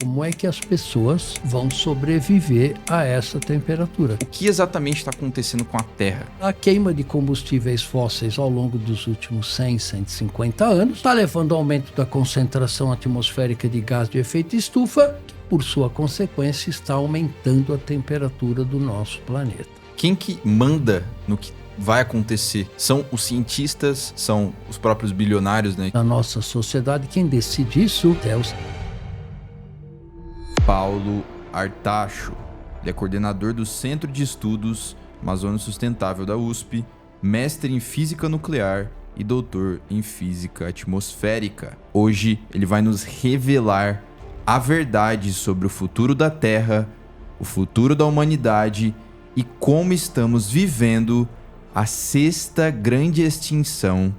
Como é que as pessoas vão sobreviver a essa temperatura? O que exatamente está acontecendo com a Terra? A queima de combustíveis fósseis ao longo dos últimos 100, 150 anos está levando ao aumento da concentração atmosférica de gás de efeito estufa, que por sua consequência está aumentando a temperatura do nosso planeta. Quem que manda no que vai acontecer? São os cientistas, são os próprios bilionários, né? Na nossa sociedade, quem decide isso é os... Paulo Artacho. Ele é coordenador do Centro de Estudos Amazônia Sustentável da USP, mestre em Física Nuclear e doutor em Física Atmosférica. Hoje ele vai nos revelar a verdade sobre o futuro da Terra, o futuro da humanidade e como estamos vivendo a sexta grande extinção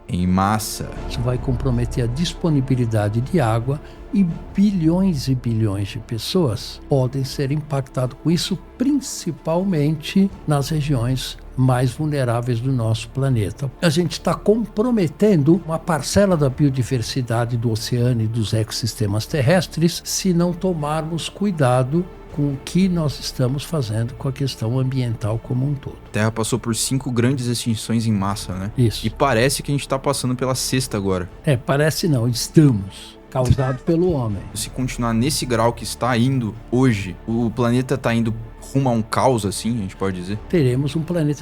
em massa. Isso vai comprometer a disponibilidade de água e bilhões de pessoas podem ser impactadas com isso, principalmente nas regiões mais vulneráveis do nosso planeta. A gente está comprometendo uma parcela da biodiversidade do oceano e dos ecossistemas terrestres se não tomarmos cuidado com o que nós estamos fazendo com a questão ambiental como um todo. A Terra passou por 5 grandes extinções em massa, né? Isso. E parece que a gente está passando pela sexta agora. Parece não, estamos. Causado pelo homem. Se continuar nesse grau que está indo hoje, o planeta está indo rumo a um caos, assim, a gente pode dizer? Teremos um planeta...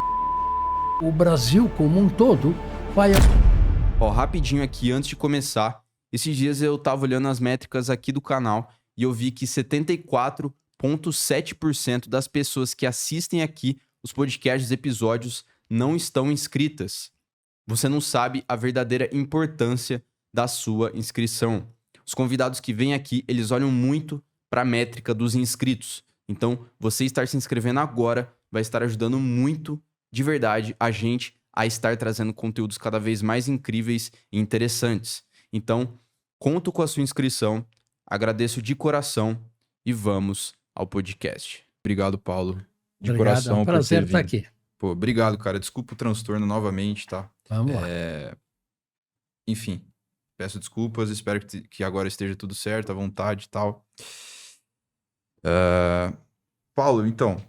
O Brasil como um todo vai... Rapidinho aqui, antes de começar, esses dias eu tava olhando as métricas aqui do canal e eu vi que 74,7% das pessoas que assistem aqui os podcasts, episódios, não estão inscritas. Você não sabe a verdadeira importância da sua inscrição. Os convidados que vêm aqui, eles olham muito para a métrica dos inscritos. Então, você estar se inscrevendo agora vai estar ajudando muito, de verdade, a gente a estar trazendo conteúdos cada vez mais incríveis e interessantes. Então, conto com a sua inscrição, agradeço de coração e vamos ao podcast. Obrigado, Paulo. De Obrigado, coração, é um prazer por ter estar vindo. aqui. Pô, obrigado, cara. Desculpa o transtorno novamente, tá? Vamos lá. Enfim, peço desculpas, espero que agora esteja tudo certo, à vontade e tal. Paulo, então,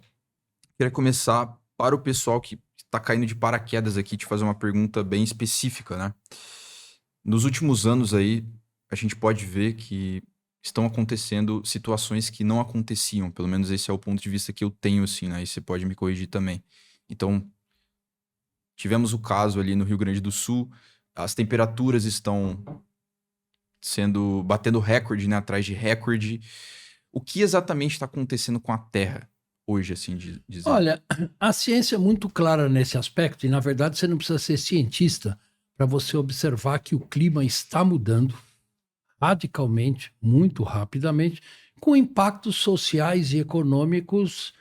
queria começar para o pessoal que está caindo de paraquedas aqui, te fazer uma pergunta bem específica, né? Nos últimos anos aí, a gente pode ver que estão acontecendo situações que não aconteciam, pelo menos esse é o ponto de vista que eu tenho, assim, né? E você pode me corrigir também. Então, tivemos o caso ali no Rio Grande do Sul, as temperaturas estão batendo recorde, né, atrás de recorde. O que exatamente está acontecendo com a Terra hoje, assim, dizer? Olha, a ciência é muito clara nesse aspecto e, na verdade, você não precisa ser cientista para você observar que o clima está mudando radicalmente, muito rapidamente, com impactos sociais e econômicos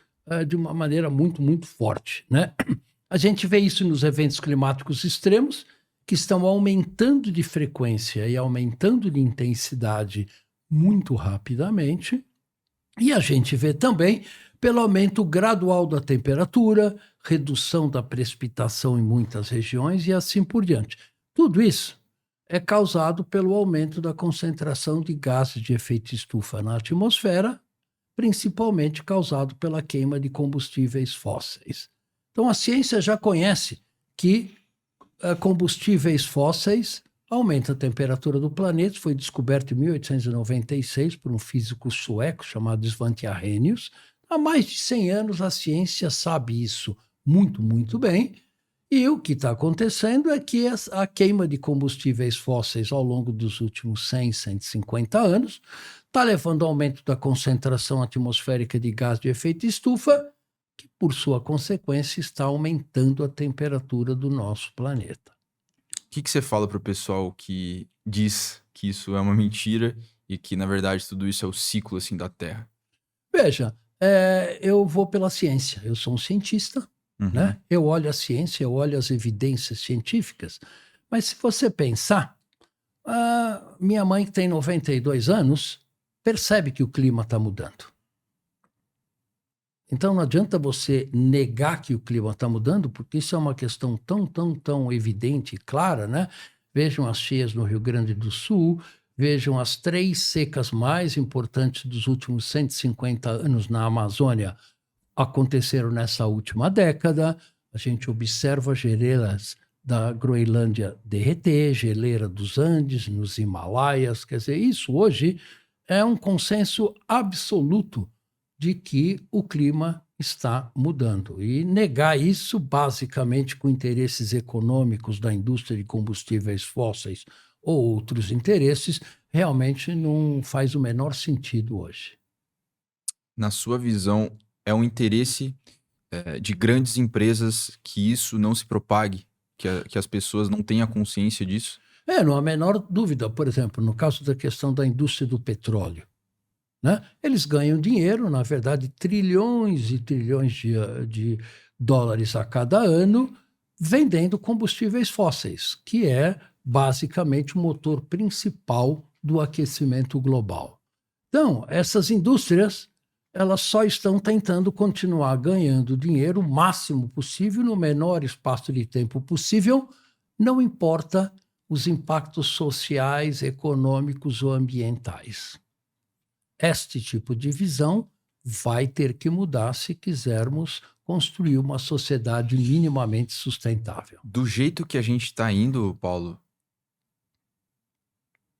de uma maneira muito forte, né? A gente vê isso nos eventos climáticos extremos, que estão aumentando de frequência e aumentando de intensidade muito rapidamente. E a gente vê também pelo aumento gradual da temperatura, redução da precipitação em muitas regiões e assim por diante. Tudo isso é causado pelo aumento da concentração de gases de efeito estufa na atmosfera, principalmente causado pela queima de combustíveis fósseis. Então, a ciência já conhece que combustíveis fósseis aumentam a temperatura do planeta. Foi descoberto em 1896 por um físico sueco chamado Svante Arrhenius. Há mais de 100 anos a ciência sabe isso muito bem. E o que está acontecendo é que a queima de combustíveis fósseis ao longo dos últimos 100, 150 anos está levando ao aumento da concentração atmosférica de gás de efeito estufa, que, por sua consequência, está aumentando a temperatura do nosso planeta. O que você fala para o pessoal que diz que isso é uma mentira e que, na verdade, tudo isso é o ciclo, assim, da Terra? Veja, eu vou pela ciência. Eu sou um cientista, né? Eu olho a ciência, eu olho as evidências científicas. Mas se você pensar, minha mãe, que tem 92 anos, percebe que o clima está mudando. Então não adianta você negar que o clima está mudando, porque isso é uma questão tão evidente e clara, né? Vejam as cheias no Rio Grande do Sul, Vejam, as 3 secas mais importantes dos últimos 150 anos na Amazônia aconteceram nessa última década. A gente observa geleiras da Groenlândia derreter, geleira dos Andes, nos Himalaias. Quer dizer, isso hoje é um consenso absoluto de que o clima está mudando. E negar isso, basicamente, com interesses econômicos da indústria de combustíveis fósseis ou outros interesses, realmente não faz o menor sentido hoje. Na sua visão, é um interesse de grandes empresas que isso não se propague, que as pessoas não tenham consciência disso? Não há a menor dúvida. Por exemplo, no caso da questão da indústria do petróleo, né? Eles ganham dinheiro, na verdade, trilhões e trilhões de dólares a cada ano, vendendo combustíveis fósseis, que é basicamente o motor principal do aquecimento global. Então, essas indústrias, elas só estão tentando continuar ganhando dinheiro o máximo possível, no menor espaço de tempo possível, não importa os impactos sociais, econômicos ou ambientais. Este tipo de visão vai ter que mudar se quisermos construir uma sociedade minimamente sustentável. Do jeito que a gente está indo, Paulo,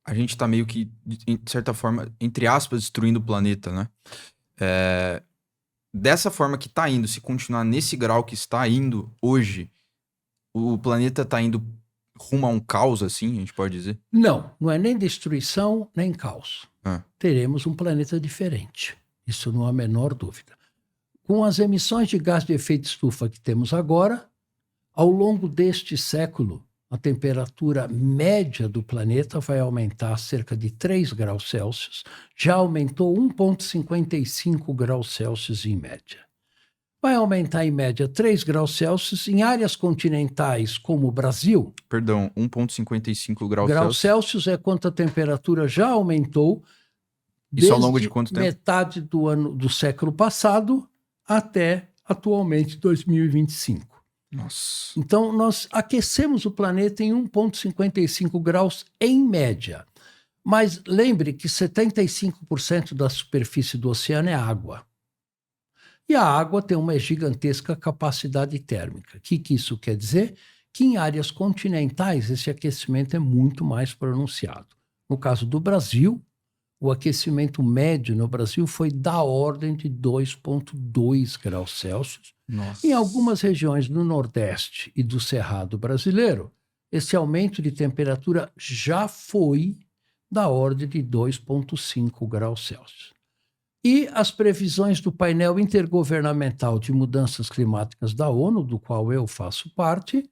a gente está meio que, de certa forma, entre aspas, destruindo o planeta, né? Dessa forma que está indo, se continuar nesse grau que está indo hoje, o planeta está indo rumo a um caos, assim, a gente pode dizer? Não é nem destruição, nem caos. Teremos um planeta diferente. Isso não há a menor dúvida. Com as emissões de gás de efeito estufa que temos agora, ao longo deste século, a temperatura média do planeta vai aumentar cerca de 3 graus Celsius, já aumentou 1,55 graus Celsius em média. Vai aumentar em média 3 graus Celsius em áreas continentais como o Brasil. Perdão, 1,55 graus Celsius é quanto a temperatura já aumentou isso ao longo de quanto tempo? Metade do século passado até atualmente 2025. Nossa. Então, nós aquecemos o planeta em 1,55 graus em média. Mas lembre que 75% da superfície do oceano é água. E a água tem uma gigantesca capacidade térmica. O que isso quer dizer? Que em áreas continentais esse aquecimento é muito mais pronunciado. No caso do Brasil, o aquecimento médio no Brasil foi da ordem de 2,2 graus Celsius. Nossa. Em algumas regiões do Nordeste e do Cerrado brasileiro, esse aumento de temperatura já foi da ordem de 2,5 graus Celsius. E as previsões do painel intergovernamental de mudanças climáticas da ONU, do qual eu faço parte,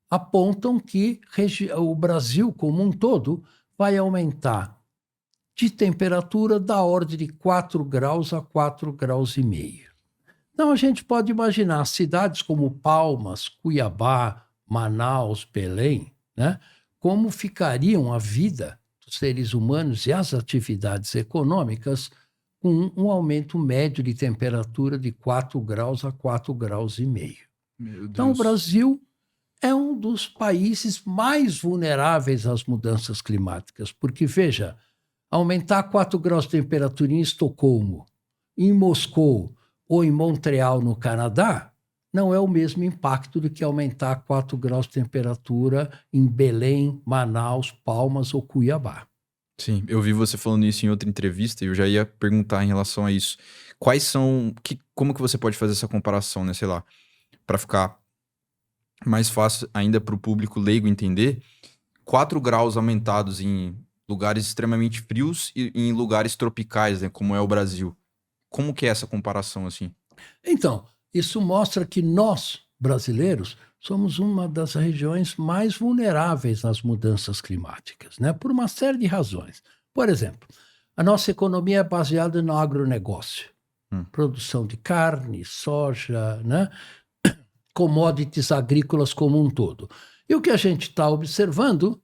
apontam que o Brasil como um todo vai aumentar de temperatura da ordem de 4 graus a 4,5 graus. Então, a gente pode imaginar cidades como Palmas, Cuiabá, Manaus, Belém, né, como ficariam a vida dos seres humanos e as atividades econômicas com um aumento médio de temperatura de 4 graus a 4,5 graus. Então, o Brasil é um dos países mais vulneráveis às mudanças climáticas, porque, veja, aumentar 4 graus de temperatura em Estocolmo, em Moscou ou em Montreal, no Canadá, não é o mesmo impacto do que aumentar 4 graus de temperatura em Belém, Manaus, Palmas ou Cuiabá. Sim, eu vi você falando isso em outra entrevista e eu já ia perguntar em relação a isso. Quais são... como que você pode fazer essa comparação, né? Sei lá, para ficar mais fácil ainda para o público leigo entender, 4 graus aumentados em lugares extremamente frios e em lugares tropicais, né? Como é o Brasil. Como que é essa comparação, assim? Então, isso mostra que nós, brasileiros, somos uma das regiões mais vulneráveis às mudanças climáticas, né? Por uma série de razões. Por exemplo, a nossa economia é baseada no agronegócio. Produção de carne, soja, né? Commodities agrícolas como um todo. E o que a gente está observando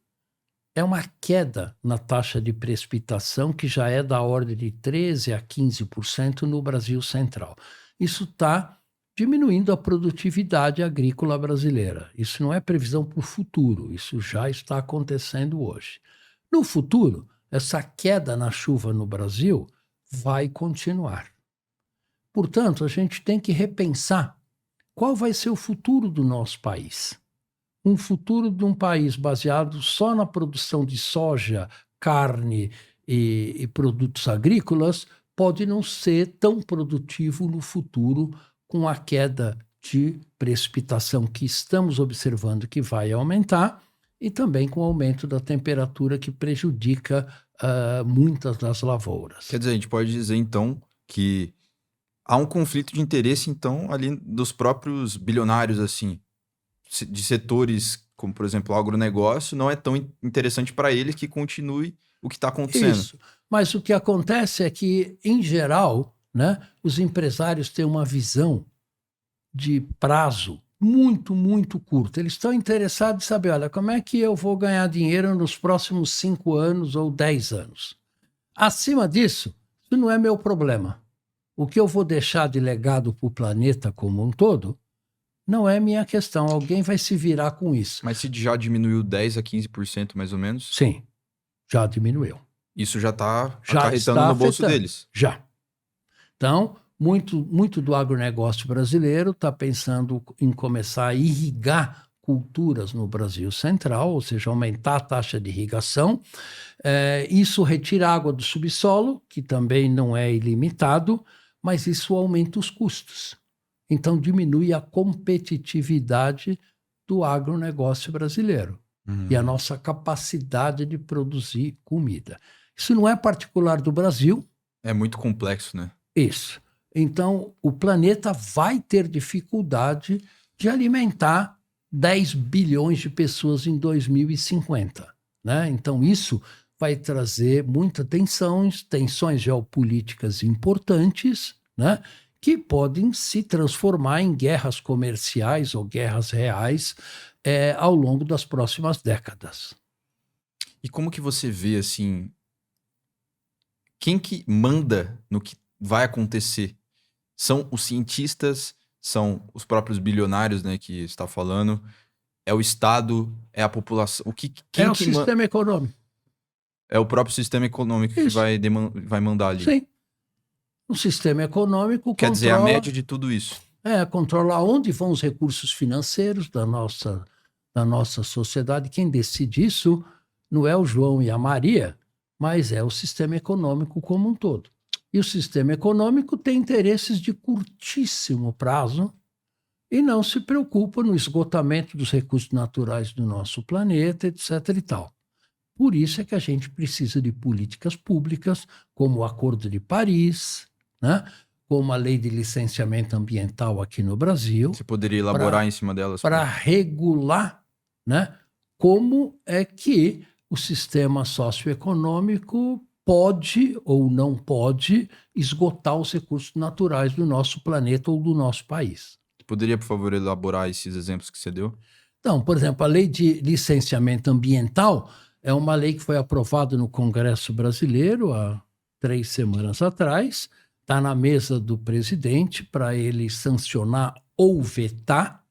é uma queda na taxa de precipitação que já é da ordem de 13% a 15% no Brasil Central. Isso está diminuindo a produtividade agrícola brasileira. Isso não é previsão para o futuro, isso já está acontecendo hoje. No futuro, essa queda na chuva no Brasil vai continuar. Portanto, a gente tem que repensar qual vai ser o futuro do nosso país. Um futuro de um país baseado só na produção de soja, carne e produtos agrícolas pode não ser tão produtivo no futuro, com a queda de precipitação que estamos observando que vai aumentar e também com o aumento da temperatura que prejudica muitas das lavouras. Quer dizer, a gente pode dizer, então, que há um conflito de interesse, então, ali dos próprios bilionários, assim, de setores como, por exemplo, o agronegócio, não é tão interessante para eles que continue o que está acontecendo. Isso. Mas o que acontece é que, em geral, né, os empresários têm uma visão de prazo muito, muito curta. Eles estão interessados em saber, olha, como é que eu vou ganhar dinheiro nos próximos 5 anos ou 10 anos. Acima disso, isso não é meu problema. O que eu vou deixar de legado para o planeta como um todo não é minha questão. Alguém vai se virar com isso. Mas se já diminuiu 10% a 15% mais ou menos, Sim, já diminuiu. isso já está Já acarretando está no bolso afetando. deles. Já. Então, muito do agronegócio brasileiro está pensando em começar a irrigar culturas no Brasil Central, ou seja, aumentar a taxa de irrigação. Isso retira água do subsolo, que também não é ilimitado, mas isso aumenta os custos. Então, diminui a competitividade do agronegócio brasileiro e a nossa capacidade de produzir comida. Isso não é particular do Brasil. É muito complexo, né? Isso. Então, o planeta vai ter dificuldade de alimentar 10 bilhões de pessoas em 2050. Né? Então, isso vai trazer muitas tensões geopolíticas importantes, né? Que podem se transformar em guerras comerciais ou guerras reais ao longo das próximas décadas. E como que você vê, assim, quem que manda no que vai acontecer? São os cientistas, são os próprios bilionários, né, que está falando, é o Estado, é a população, É o sistema econômico. É o próprio sistema econômico Isso. que vai mandar ali. Sim. O sistema econômico Quer dizer, a média de tudo isso. Controla onde vão os recursos financeiros da nossa sociedade. Quem decide isso não é o João e a Maria, mas é o sistema econômico como um todo. E o sistema econômico tem interesses de curtíssimo prazo e não se preocupa no esgotamento dos recursos naturais do nosso planeta, etc. e tal. Por isso é que a gente precisa de políticas públicas, como o Acordo de Paris, né? Como a lei de licenciamento ambiental aqui no Brasil. Você poderia elaborar em cima delas? Para regular, né, como é que o sistema socioeconômico pode ou não pode esgotar os recursos naturais do nosso planeta ou do nosso país. Poderia, por favor, elaborar esses exemplos que você deu? Então, por exemplo, a lei de licenciamento ambiental é uma lei que foi aprovada no Congresso Brasileiro há 3 semanas atrás, está na mesa do presidente para ele sancionar ou vetar,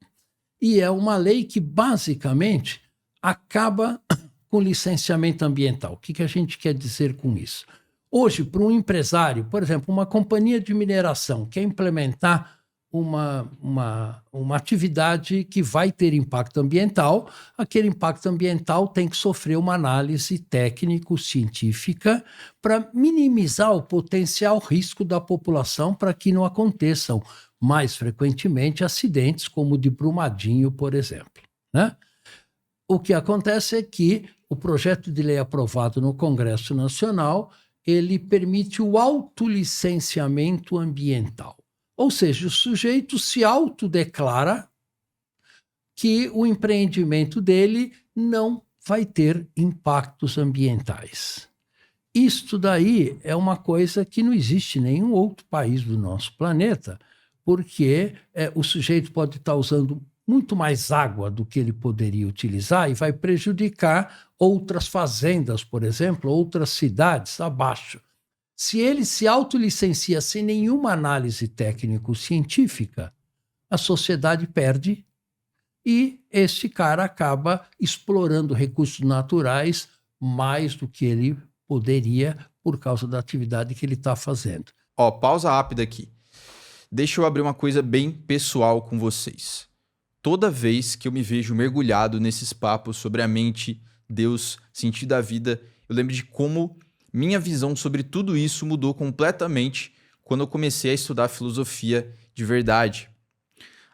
e é uma lei que basicamente acaba com licenciamento ambiental. O que a gente quer dizer com isso? Hoje, para um empresário, por exemplo, uma companhia de mineração quer implementar uma atividade que vai ter impacto ambiental, aquele impacto ambiental tem que sofrer uma análise técnico-científica para minimizar o potencial risco da população para que não aconteçam mais frequentemente acidentes como o de Brumadinho, por exemplo. Né? O que acontece é que o projeto de lei aprovado no Congresso Nacional, ele permite o autolicenciamento ambiental. Ou seja, o sujeito se autodeclara que o empreendimento dele não vai ter impactos ambientais. Isto daí é uma coisa que não existe em nenhum outro país do nosso planeta, porque o sujeito pode estar usando muito mais água do que ele poderia utilizar e vai prejudicar outras fazendas, por exemplo, outras cidades abaixo. Se ele se autolicencia sem nenhuma análise técnico-científica, a sociedade perde e este cara acaba explorando recursos naturais mais do que ele poderia por causa da atividade que ele está fazendo. Ó, pausa rápida aqui. Deixa eu abrir uma coisa bem pessoal com vocês. Toda vez que eu me vejo mergulhado nesses papos sobre a mente, Deus, sentido da vida, eu lembro de como minha visão sobre tudo isso mudou completamente quando eu comecei a estudar filosofia de verdade.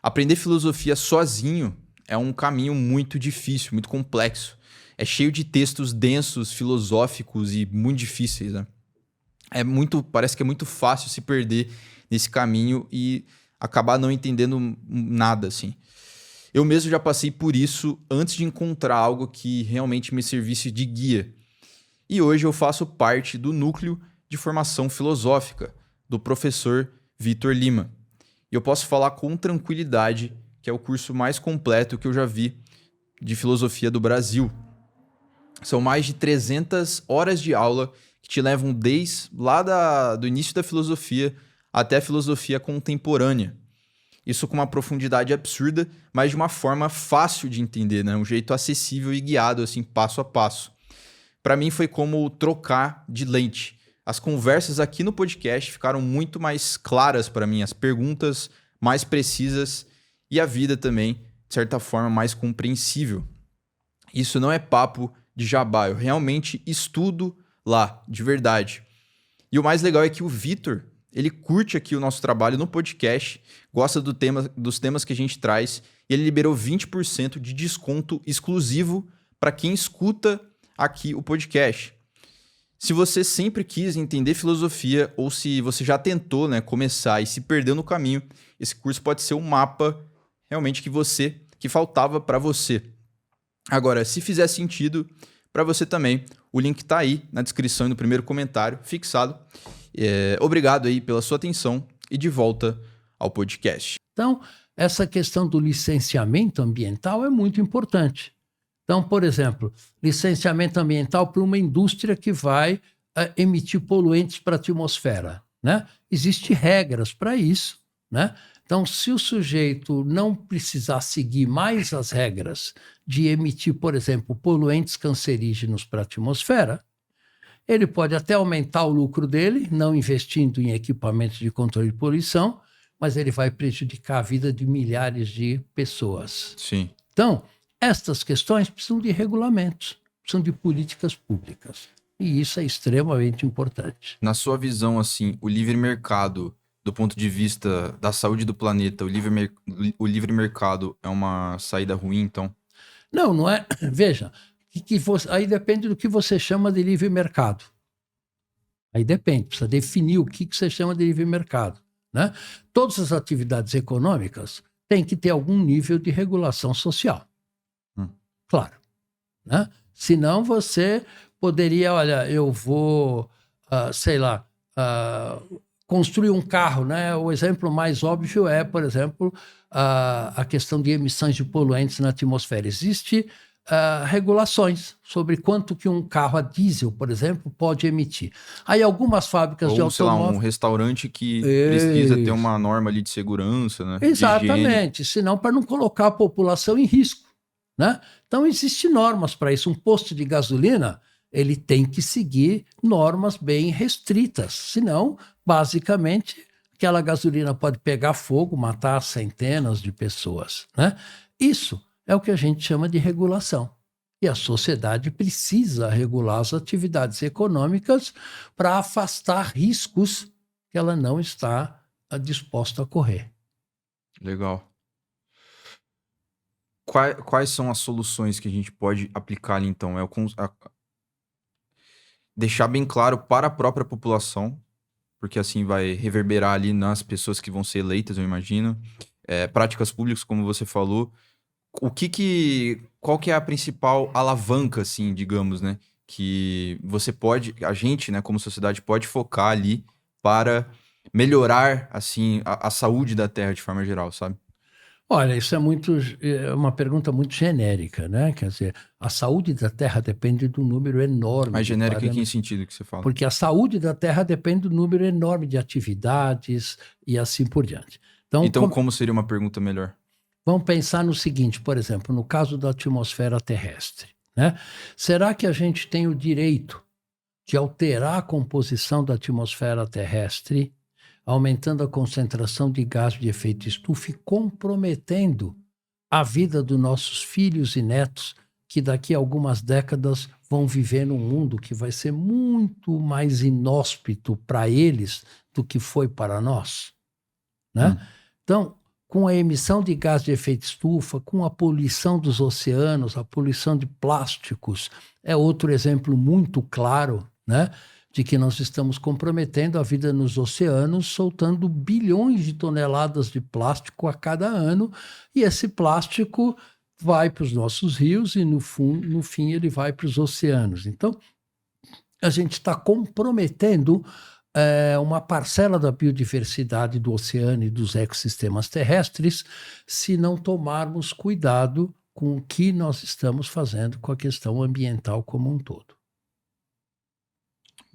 Aprender filosofia sozinho é um caminho muito difícil, muito complexo. É cheio de textos densos, filosóficos e muito difíceis, né? Parece que é muito fácil se perder nesse caminho e acabar não entendendo nada, assim. Eu mesmo já passei por isso antes de encontrar algo que realmente me servisse de guia. E hoje eu faço parte do núcleo de formação filosófica do professor Vitor Lima. E eu posso falar com tranquilidade que é o curso mais completo que eu já vi de filosofia do Brasil. São mais de 300 horas de aula que te levam desde lá do início da filosofia até a filosofia contemporânea. Isso com uma profundidade absurda, mas de uma forma fácil de entender, né? Um jeito acessível e guiado, assim, passo a passo. Para mim foi como trocar de lente. As conversas aqui no podcast ficaram muito mais claras para mim, as perguntas mais precisas e a vida também, de certa forma, mais compreensível. Isso não é papo de jabá, eu realmente estudo lá, de verdade. E o mais legal é que o Vitor, ele curte aqui o nosso trabalho no podcast, gosta dos temas que a gente traz, e ele liberou 20% de desconto exclusivo para quem escuta aqui o podcast. Se você sempre quis entender filosofia ou se você já tentou, né, começar e se perdeu no caminho, esse curso pode ser um mapa realmente que faltava para você. Agora, se fizer sentido para você também, o link está aí na descrição e no primeiro comentário fixado. Obrigado aí pela sua atenção e de volta ao podcast. Então, essa questão do licenciamento ambiental é muito importante. Então, por exemplo, licenciamento ambiental para uma indústria que vai emitir poluentes para a atmosfera, né? Existem regras para isso, né? Então, se o sujeito não precisar seguir mais as regras de emitir, por exemplo, poluentes cancerígenos para a atmosfera, ele pode até aumentar o lucro dele, não investindo em equipamentos de controle de poluição, mas ele vai prejudicar a vida de milhares de pessoas. Sim. Então, estas questões precisam de regulamentos, precisam de políticas públicas. E isso é extremamente importante. Na sua visão, assim, o livre mercado, do ponto de vista da saúde do planeta, o livre mercado é uma saída ruim, então? Não, não é. Veja, aí depende do que você chama de livre mercado. Aí depende, precisa definir o que você chama de livre mercado, né? Todas as atividades econômicas têm que ter algum nível de regulação social. Claro, né? Senão você poderia, olha, eu vou, construir um carro, né? O exemplo mais óbvio é, por exemplo, a questão de emissões de poluentes na atmosfera. Existem regulações sobre quanto que um carro a diesel, por exemplo, pode emitir. Aí algumas fábricas de automóveis... Ou, sei lá, um restaurante que precisa ter uma norma ali de segurança, né? Exatamente, senão para não colocar a população em risco, né? Então, existem normas para isso. Um posto de gasolina, ele tem que seguir normas bem restritas. Senão, basicamente, aquela gasolina pode pegar fogo, matar centenas de pessoas, né? Isso é o que a gente chama de regulação. E a sociedade precisa regular as atividades econômicas para afastar riscos que ela não está disposta a correr. Legal. Quais são as soluções que a gente pode aplicar ali, então? Deixar bem claro para a própria população, porque assim vai reverberar ali nas pessoas que vão ser eleitas, eu imagino. Práticas públicas, como você falou. Qual que é a principal alavanca, assim, digamos, né? Que a gente, né, como sociedade, pode focar ali para melhorar, assim, a saúde da Terra de forma geral, sabe? Olha, isso é uma pergunta muito genérica, né? Quer dizer, a saúde da Terra depende do número enorme. Mais genérica em que sentido que você fala? Porque a saúde da Terra depende do número enorme de atividades e assim por diante. Então como seria uma pergunta melhor? Vamos pensar no seguinte, por exemplo, no caso da atmosfera terrestre, né? Será que a gente tem o direito de alterar a composição da atmosfera terrestre, aumentando a concentração de gás de efeito estufa e comprometendo a vida dos nossos filhos e netos, que daqui a algumas décadas vão viver num mundo que vai ser muito mais inóspito para eles do que foi para nós, né? Então, com a emissão de gás de efeito estufa, com a poluição dos oceanos, a poluição de plásticos, é outro exemplo muito claro, né, de que nós estamos comprometendo a vida nos oceanos, soltando bilhões de toneladas de plástico a cada ano, e esse plástico vai para os nossos rios e, no fim, ele vai para os oceanos. Então, a gente está comprometendo uma parcela da biodiversidade do oceano e dos ecossistemas terrestres se não tomarmos cuidado com o que nós estamos fazendo com a questão ambiental como um todo.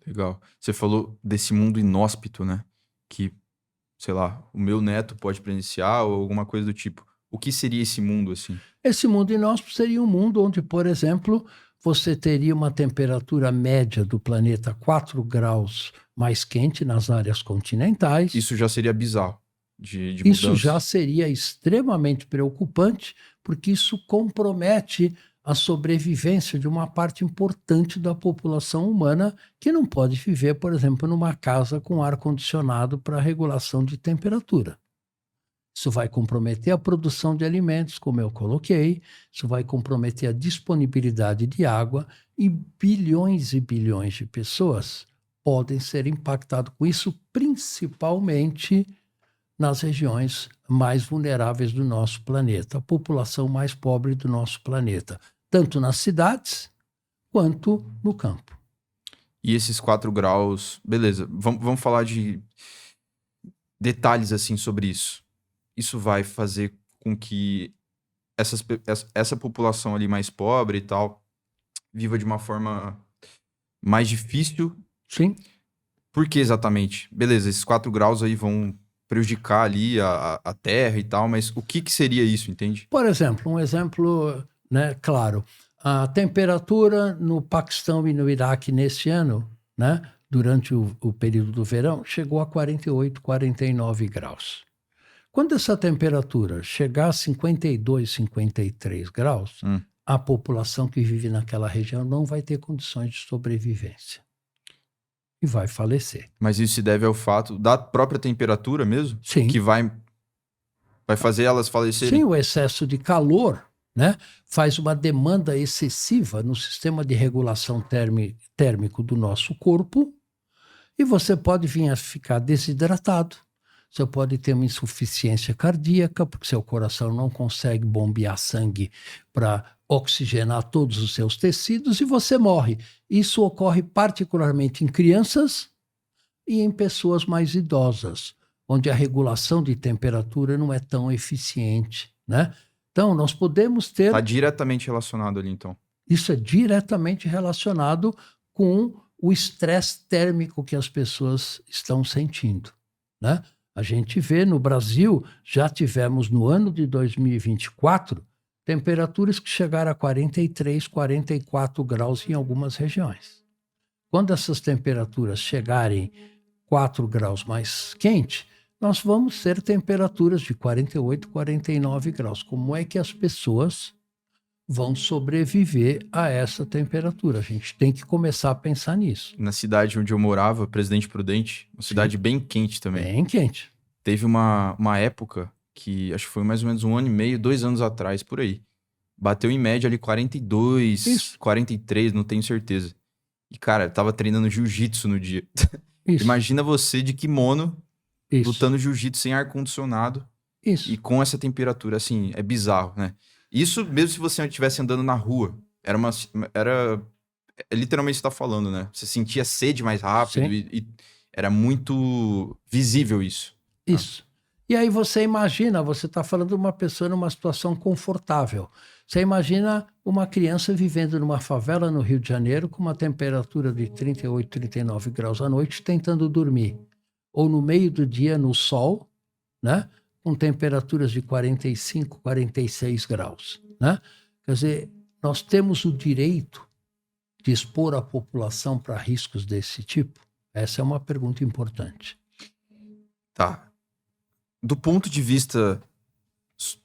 Legal. Você falou desse mundo inóspito, né? Que, sei lá, o meu neto pode presenciar ou alguma coisa do tipo. O que seria esse mundo, assim? Esse mundo inóspito seria um mundo onde, por exemplo, você teria uma temperatura média do planeta 4 graus mais quente nas áreas continentais. Isso já seria bizarro de Isso mudança. já seria extremamente preocupante, porque isso compromete a sobrevivência de uma parte importante da população humana que não pode viver, por exemplo, numa casa com ar-condicionado para regulação de temperatura. Isso vai comprometer a produção de alimentos, como eu coloquei, isso vai comprometer a disponibilidade de água e bilhões de pessoas podem ser impactadas com isso, principalmente nas regiões mais vulneráveis do nosso planeta, a população mais pobre do nosso planeta, tanto nas cidades quanto no campo. E esses 4 graus, beleza, vamos falar de detalhes assim sobre isso. Isso vai fazer com que essa população ali mais pobre e tal viva de uma forma mais difícil? Sim. Por que exatamente? Beleza, esses 4 graus aí vão prejudicar ali a terra e tal, mas o que seria isso, entende? Por exemplo, um exemplo, né, claro, a temperatura no Paquistão e no Iraque nesse ano, né, durante o período do verão, chegou a 48, 49 graus. Quando essa temperatura chegar a 52, 53 graus, a população que vive naquela região não vai ter condições de sobrevivência e vai falecer. Mas isso se deve ao fato da própria temperatura mesmo? Sim. Que vai fazer elas falecerem? Sim, o excesso de calor, né, faz uma demanda excessiva no sistema de regulação térmico do nosso corpo e você pode vir a ficar desidratado. Você pode ter uma insuficiência cardíaca, porque seu coração não consegue bombear sangue para oxigenar todos os seus tecidos e você morre. Isso ocorre particularmente em crianças e em pessoas mais idosas, onde a regulação de temperatura não é tão eficiente, né? Então, nós podemos ter... Está diretamente relacionado ali, então. Isso é diretamente relacionado com o estresse térmico que as pessoas estão sentindo, né? A gente vê no Brasil, já tivemos no ano de 2024, temperaturas que chegaram a 43, 44 graus em algumas regiões. Quando essas temperaturas chegarem 4 graus mais quente, nós vamos ter temperaturas de 48, 49 graus. Como é que as pessoas vão sobreviver a essa temperatura? A gente tem que começar a pensar nisso. Na cidade onde eu morava, Presidente Prudente, uma cidade bem quente também. Bem quente. Teve uma época que acho que foi mais ou menos 1 ano e meio, 2 anos atrás, por aí. Bateu em média ali 42, Isso. 43, não tenho certeza. E, cara, eu tava treinando jiu-jitsu no dia. Isso. Imagina você de kimono, Isso. lutando jiu-jitsu sem ar-condicionado Isso. e com essa temperatura, assim, é bizarro, né? Isso mesmo se você estivesse andando na rua. É literalmente você tá falando, né? Você sentia sede mais rápido e era muito visível isso. Isso. E aí você imagina, você está falando de uma pessoa numa situação confortável. Você imagina uma criança vivendo numa favela no Rio de Janeiro com uma temperatura de 38, 39 graus à noite tentando dormir. Ou no meio do dia no sol, né? Com temperaturas de 45, 46 graus. Né? Quer dizer, nós temos o direito de expor a população para riscos desse tipo? Essa é uma pergunta importante. Tá. Do ponto de vista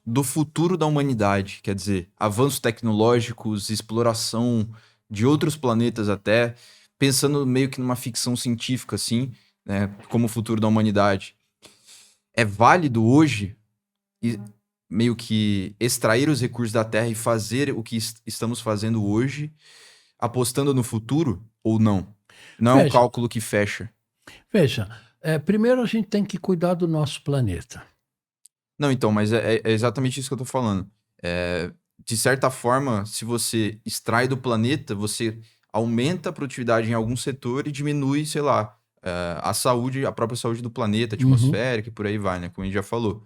do futuro da humanidade, quer dizer, avanços tecnológicos, exploração de outros planetas até, pensando meio que numa ficção científica, assim, né, como o futuro da humanidade. É válido hoje meio que extrair os recursos da Terra e fazer o que estamos fazendo hoje, apostando no futuro ou não? Não é um cálculo que fecha. Veja, primeiro a gente tem que cuidar do nosso planeta. Não, então, mas é exatamente isso que eu tô falando. De certa forma, se você extrai do planeta, você aumenta a produtividade em algum setor e diminui, sei lá, a própria saúde do planeta, atmosférica e por aí vai, né? Como a gente já falou.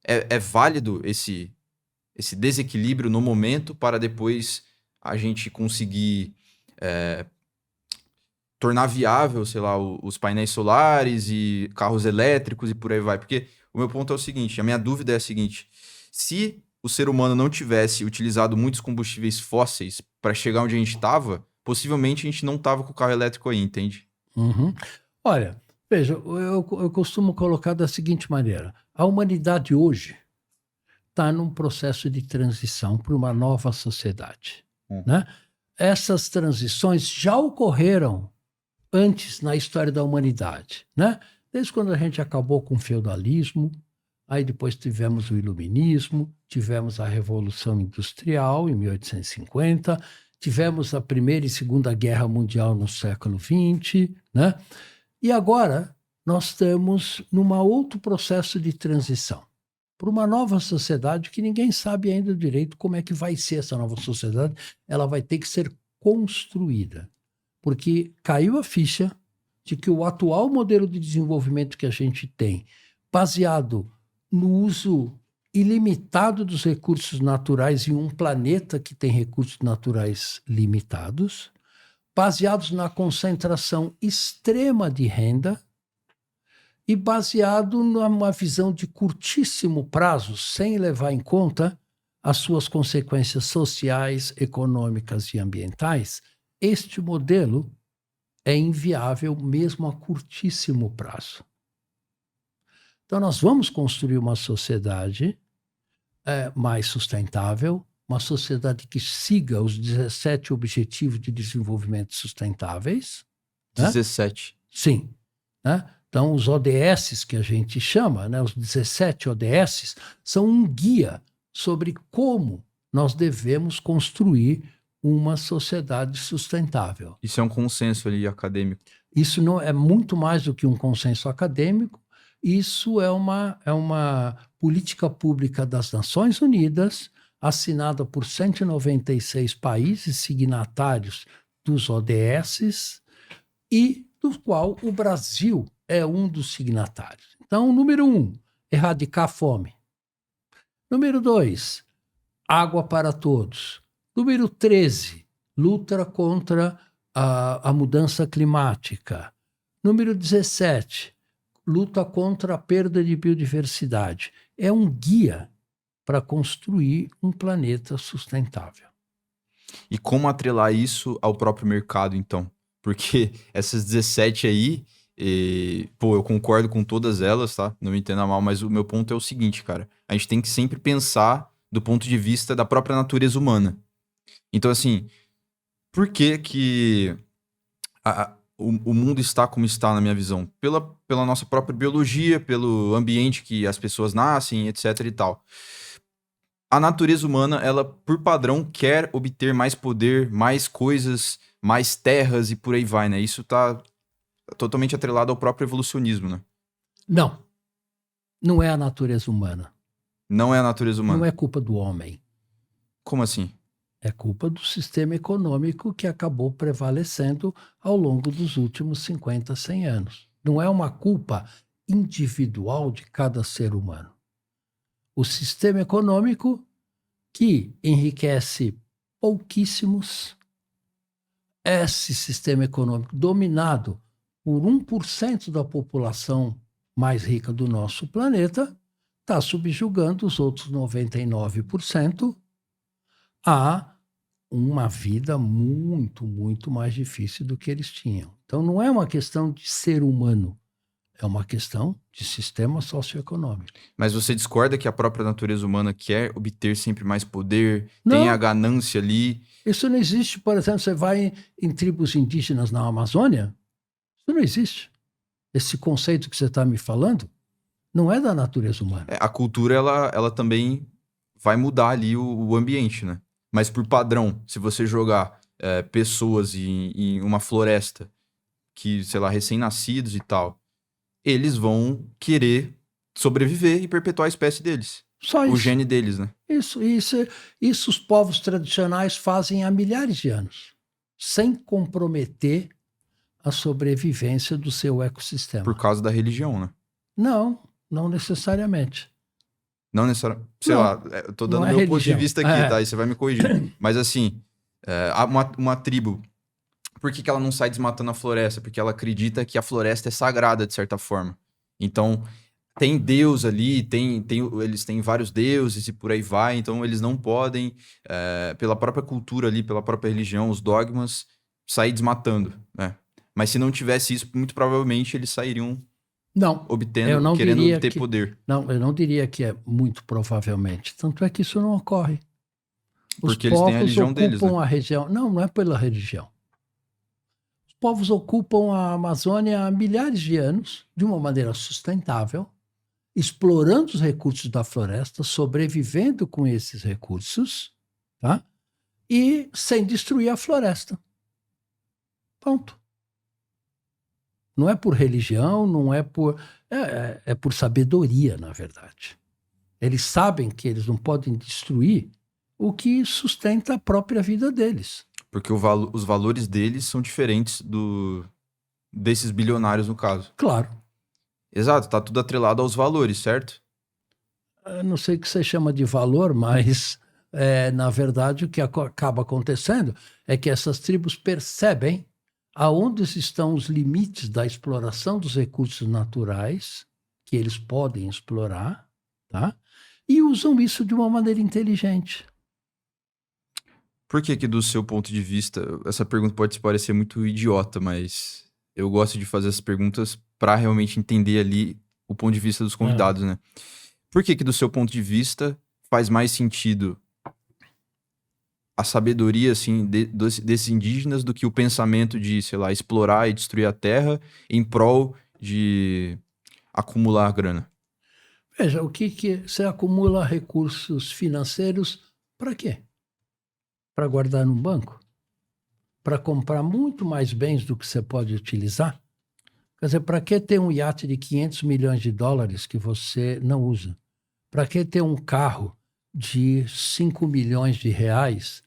É válido esse desequilíbrio no momento para depois a gente conseguir tornar viável, sei lá, os painéis solares e carros elétricos e por aí vai. Porque o meu ponto é o seguinte, a minha dúvida é a seguinte, se o ser humano não tivesse utilizado muitos combustíveis fósseis para chegar onde a gente estava, possivelmente a gente não estava com o carro elétrico aí, entende? Uhum. Olha, veja, eu costumo colocar da seguinte maneira, a humanidade hoje está num processo de transição para uma nova sociedade, né? Essas transições já ocorreram antes na história da humanidade, né? Desde quando a gente acabou com o feudalismo, aí depois tivemos o iluminismo, tivemos a Revolução Industrial em 1850, tivemos a Primeira e Segunda Guerra Mundial no século XX, né? E agora nós estamos num outro processo de transição para uma nova sociedade que ninguém sabe ainda direito como é que vai ser essa nova sociedade. Ela vai ter que ser construída, porque caiu a ficha de que o atual modelo de desenvolvimento que a gente tem, baseado no uso ilimitado dos recursos naturais em um planeta que tem recursos naturais limitados, baseados na concentração extrema de renda e baseado numa visão de curtíssimo prazo, sem levar em conta as suas consequências sociais, econômicas e ambientais, este modelo é inviável mesmo a curtíssimo prazo. Então, nós vamos construir uma sociedade mais sustentável, uma sociedade que siga os 17 Objetivos de Desenvolvimento Sustentáveis. 17. Né? Sim. Né? Então, os ODS que a gente chama, né, os 17 ODS, são um guia sobre como nós devemos construir uma sociedade sustentável. Isso é um consenso ali acadêmico. Isso não é muito mais do que um consenso acadêmico. Isso é uma política pública das Nações Unidas, assinada por 196 países signatários dos ODS e do qual o Brasil é um dos signatários. Então, número 1, erradicar a fome. Número 2, água para todos. Número 13, luta contra a mudança climática. Número 17, luta contra a perda de biodiversidade. É um guia para construir um planeta sustentável. E como atrelar isso ao próprio mercado, então? Porque essas 17 aí, eu concordo com todas elas, tá? Não me entenda mal, mas o meu ponto é o seguinte, cara. A gente tem que sempre pensar do ponto de vista da própria natureza humana. Então, assim, por que o mundo está como está, na minha visão? Pela nossa própria biologia, pelo ambiente que as pessoas nascem, etc e tal. A natureza humana, ela, por padrão, quer obter mais poder, mais coisas, mais terras e por aí vai, né? Isso tá totalmente atrelado ao próprio evolucionismo, né? Não. Não é a natureza humana. Não é a natureza humana. Não é culpa do homem. Como assim? É culpa do sistema econômico que acabou prevalecendo ao longo dos últimos 50, 100 anos. Não é uma culpa individual de cada ser humano. O sistema econômico que enriquece pouquíssimos, esse sistema econômico dominado por 1% da população mais rica do nosso planeta, está subjugando os outros 99% a uma vida muito, muito mais difícil do que eles tinham. Então, não é uma questão de ser humano, é uma questão de sistema socioeconômico. Mas você discorda que a própria natureza humana quer obter sempre mais poder, Não. tem a ganância ali? Isso não existe, por exemplo, você vai em tribos indígenas na Amazônia, isso não existe. Esse conceito que você está me falando não é da natureza humana. A cultura, ela também vai mudar ali o ambiente, né? Mas por padrão, se você jogar pessoas em uma floresta, que, sei lá, recém-nascidos e tal, eles vão querer sobreviver e perpetuar a espécie deles. Só O isso. gene deles, né? Isso os povos tradicionais fazem há milhares de anos, sem comprometer a sobrevivência do seu ecossistema. Por causa da religião, né? Não necessariamente. Não necessariamente. Sei Não, lá, eu tô dando não é meu ponto de religião. vista aqui, tá? Aí você vai me corrigir. Mas assim, uma tribo, por que ela não sai desmatando a floresta? Porque ela acredita que a floresta é sagrada, de certa forma. Então, tem Deus ali, eles têm vários deuses e por aí vai. Então, eles não podem, pela própria cultura ali, pela própria religião, os dogmas, sair desmatando, né? Mas se não tivesse isso, muito provavelmente eles sairiam Não, querendo obter poder. Não, eu não diria que é muito provavelmente. Tanto é que isso não ocorre. Os Porque eles têm a povos religião ocupam deles, né? a região. Não é pela religião. Os povos ocupam a Amazônia há milhares de anos, de uma maneira sustentável, explorando os recursos da floresta, sobrevivendo com esses recursos, tá? E sem destruir a floresta. Ponto. Não é por religião, não é por... É por sabedoria, na verdade. Eles sabem que eles não podem destruir o que sustenta a própria vida deles. Porque os valores deles são diferentes desses bilionários, no caso. Claro. Exato, tá tudo atrelado aos valores, certo? Eu não sei o que você chama de valor, mas, na verdade, o que acaba acontecendo é que essas tribos percebem aonde estão os limites da exploração dos recursos naturais que eles podem explorar, tá? E usam isso de uma maneira inteligente. Por que do seu ponto de vista, essa pergunta pode parecer muito idiota, mas eu gosto de fazer essas perguntas para realmente entender ali o ponto de vista dos convidados, né? Por que do seu ponto de vista faz mais sentido a sabedoria, assim, desses indígenas do que o pensamento de, sei lá, explorar e destruir a terra em prol de acumular grana? Veja, o que você acumula recursos financeiros para quê? Para guardar no banco? Para comprar muito mais bens do que você pode utilizar? Quer dizer, para que ter um iate de 500 milhões de dólares que você não usa? Para que ter um carro de 5 milhões de reais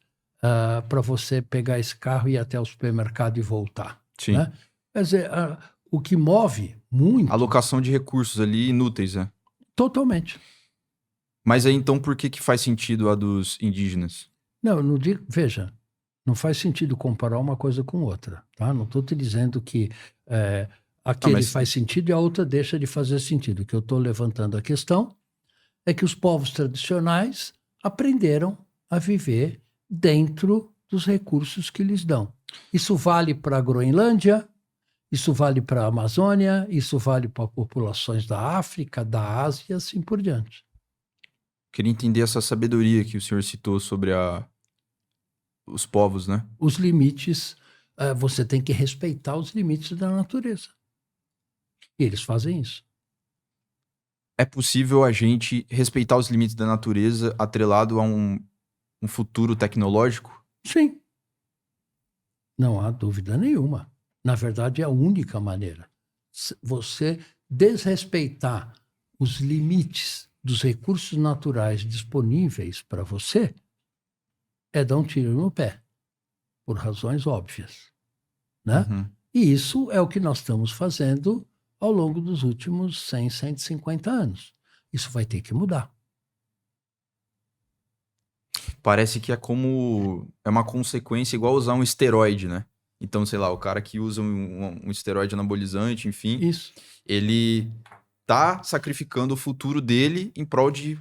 para você pegar esse carro e ir até o supermercado e voltar? Sim. Né? Quer dizer, o que move muito... Alocação de recursos ali inúteis, né? Totalmente. Mas aí, então, por que faz sentido a dos indígenas? Não, eu não digo... Veja, não faz sentido comparar uma coisa com outra, tá? Não estou te dizendo que aquele faz sentido e a outra deixa de fazer sentido. O que eu estou levantando a questão é que os povos tradicionais aprenderam a viver dentro dos recursos que lhes dão. Isso vale para a Groenlândia, isso vale para a Amazônia, isso vale para populações da África, da Ásia e assim por diante. Queria entender essa sabedoria que o senhor citou sobre os povos, né? Os limites, você tem que respeitar os limites da natureza. E eles fazem isso. É possível a gente respeitar os limites da natureza atrelado a um futuro tecnológico? Sim. Não há dúvida nenhuma. Na verdade, é a única maneira. Você desrespeitar os limites dos recursos naturais disponíveis para você é dar um tiro no pé, por razões óbvias, né? Uhum. E isso é o que nós estamos fazendo ao longo dos últimos 100, 150 anos. Isso vai ter que mudar. Parece que é uma consequência igual usar um esteroide, né? Então, sei lá, o cara que usa um esteroide anabolizante, enfim, Isso. ele tá sacrificando o futuro dele em prol de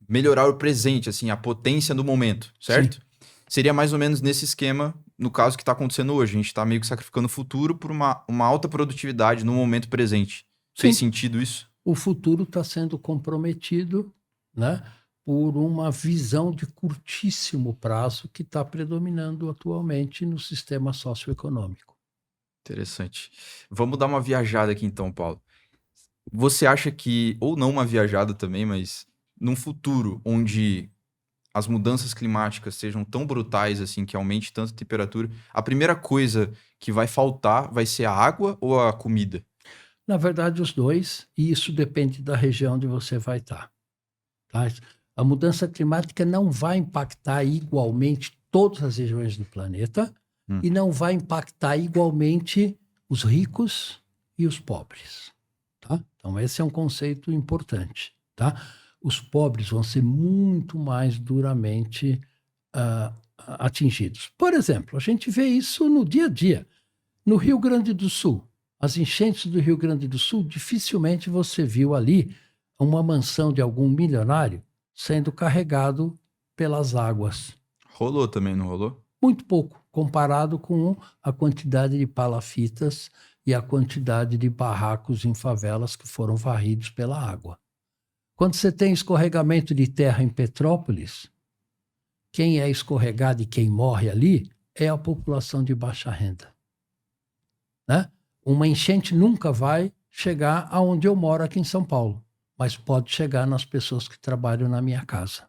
melhorar o presente, assim, a potência do momento, certo? Sim. Seria mais ou menos nesse esquema, no caso que está acontecendo hoje. A gente está meio que sacrificando o futuro por uma alta produtividade no momento presente. Fez Sim. sentido isso? O futuro está sendo comprometido, né, por uma visão de curtíssimo prazo que está predominando atualmente no sistema socioeconômico. Interessante. Vamos dar uma viajada aqui então, Paulo. Você acha que, ou não uma viajada também, mas num futuro onde as mudanças climáticas sejam tão brutais assim, que aumente tanto a temperatura, a primeira coisa que vai faltar vai ser a água ou a comida? Na verdade, os dois, e isso depende da região onde você vai estar. Tá? A mudança climática não vai impactar igualmente todas as regiões do planeta e não vai impactar igualmente os ricos e os pobres. Tá? Então, esse é um conceito importante. Tá? Os pobres vão ser muito mais duramente atingidos. Por exemplo, a gente vê isso no dia a dia. No Rio Grande do Sul, as enchentes do Rio Grande do Sul, dificilmente você viu ali uma mansão de algum milionário sendo carregado pelas águas. Rolou também, não rolou? Muito pouco, comparado com a quantidade de palafitas e a quantidade de barracos em favelas que foram varridos pela água. Quando você tem escorregamento de terra em Petrópolis, quem é escorregado e quem morre ali é a população de baixa renda. Né? Uma enchente nunca vai chegar aonde eu moro aqui em São Paulo, mas pode chegar nas pessoas que trabalham na minha casa.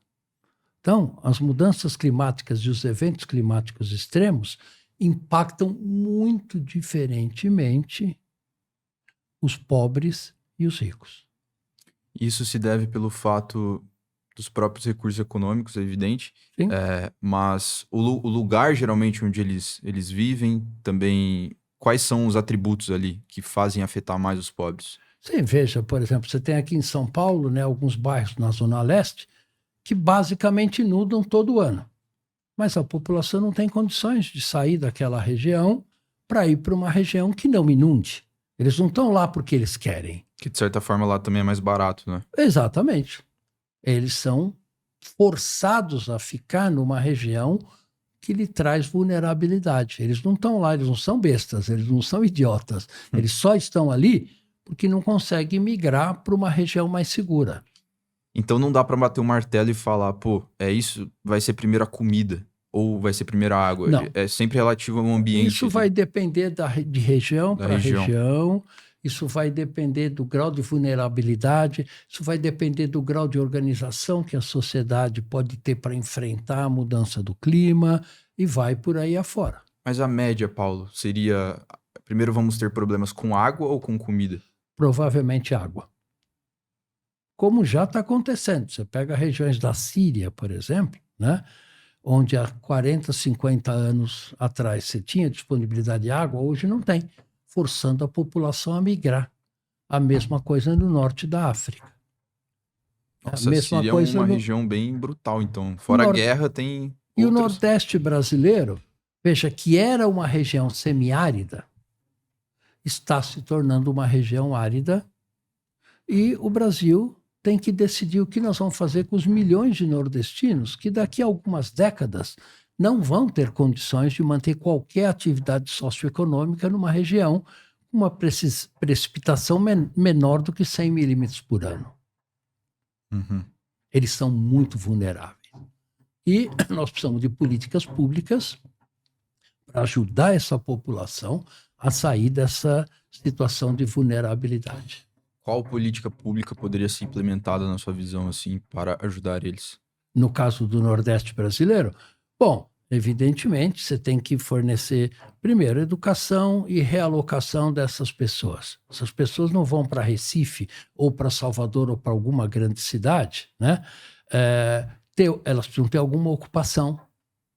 Então, as mudanças climáticas e os eventos climáticos extremos impactam muito diferentemente os pobres e os ricos. Isso se deve pelo fato dos próprios recursos econômicos, é evidente. Sim. Mas o lugar, geralmente, onde eles vivem, também... Quais são os atributos ali que fazem afetar mais os pobres? Sim, veja, por exemplo, você tem aqui em São Paulo, né, alguns bairros na Zona Leste que basicamente inundam todo ano. Mas a população não tem condições de sair daquela região para ir para uma região que não inunde. Eles não estão lá porque eles querem. Que, de certa forma, lá também é mais barato, né? Exatamente. Eles são forçados a ficar numa região que lhe traz vulnerabilidade. Eles não estão lá, eles não são bestas, eles não são idiotas. Eles só estão ali porque não conseguem migrar para uma região mais segura. Então não dá para bater o martelo e falar, pô, é isso, vai ser primeiro a comida ou vai ser primeiro a água. Não. É sempre relativo ao ambiente. Isso vai depender de região para região. Isso vai depender do grau de vulnerabilidade, isso vai depender do grau de organização que a sociedade pode ter para enfrentar a mudança do clima e vai por aí afora. Mas a média, Paulo, seria... Primeiro vamos ter problemas com água ou com comida? Provavelmente água. Como já está acontecendo. Você pega regiões da Síria, por exemplo, né, onde há 40, 50 anos atrás você tinha disponibilidade de água, hoje não tem, forçando a população a migrar. A mesma coisa no norte da África. Nossa, a mesma Síria coisa é uma região bem brutal, então. Fora a guerra, tem E o outras... Nordeste brasileiro, veja, que era uma região semiárida, está se tornando uma região árida e o Brasil tem que decidir o que nós vamos fazer com os milhões de nordestinos que daqui a algumas décadas não vão ter condições de manter qualquer atividade socioeconômica numa região com uma precipitação menor do que 100 milímetros por ano. Uhum. Eles são muito vulneráveis. E nós precisamos de políticas públicas para ajudar essa população a sair dessa situação de vulnerabilidade. Qual política pública poderia ser implementada na sua visão, assim, para ajudar eles? No caso do Nordeste brasileiro, bom, evidentemente você tem que fornecer, primeiro, educação e realocação dessas pessoas. Essas pessoas não vão para Recife ou para Salvador ou para alguma grande cidade, né? Elas precisam ter alguma ocupação,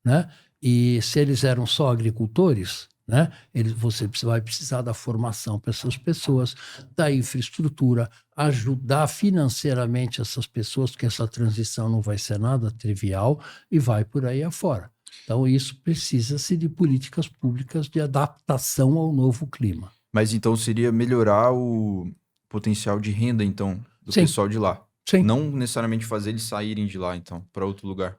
né? E se eles eram só agricultores, né? Você vai precisar da formação para essas pessoas, da infraestrutura, ajudar financeiramente essas pessoas, porque essa transição não vai ser nada trivial e vai por aí afora. Então, isso precisa-se de políticas públicas de adaptação ao novo clima. Mas então seria melhorar o potencial de renda, então, do Sim. pessoal de lá. Sim. Não necessariamente fazer eles saírem de lá, então, para outro lugar.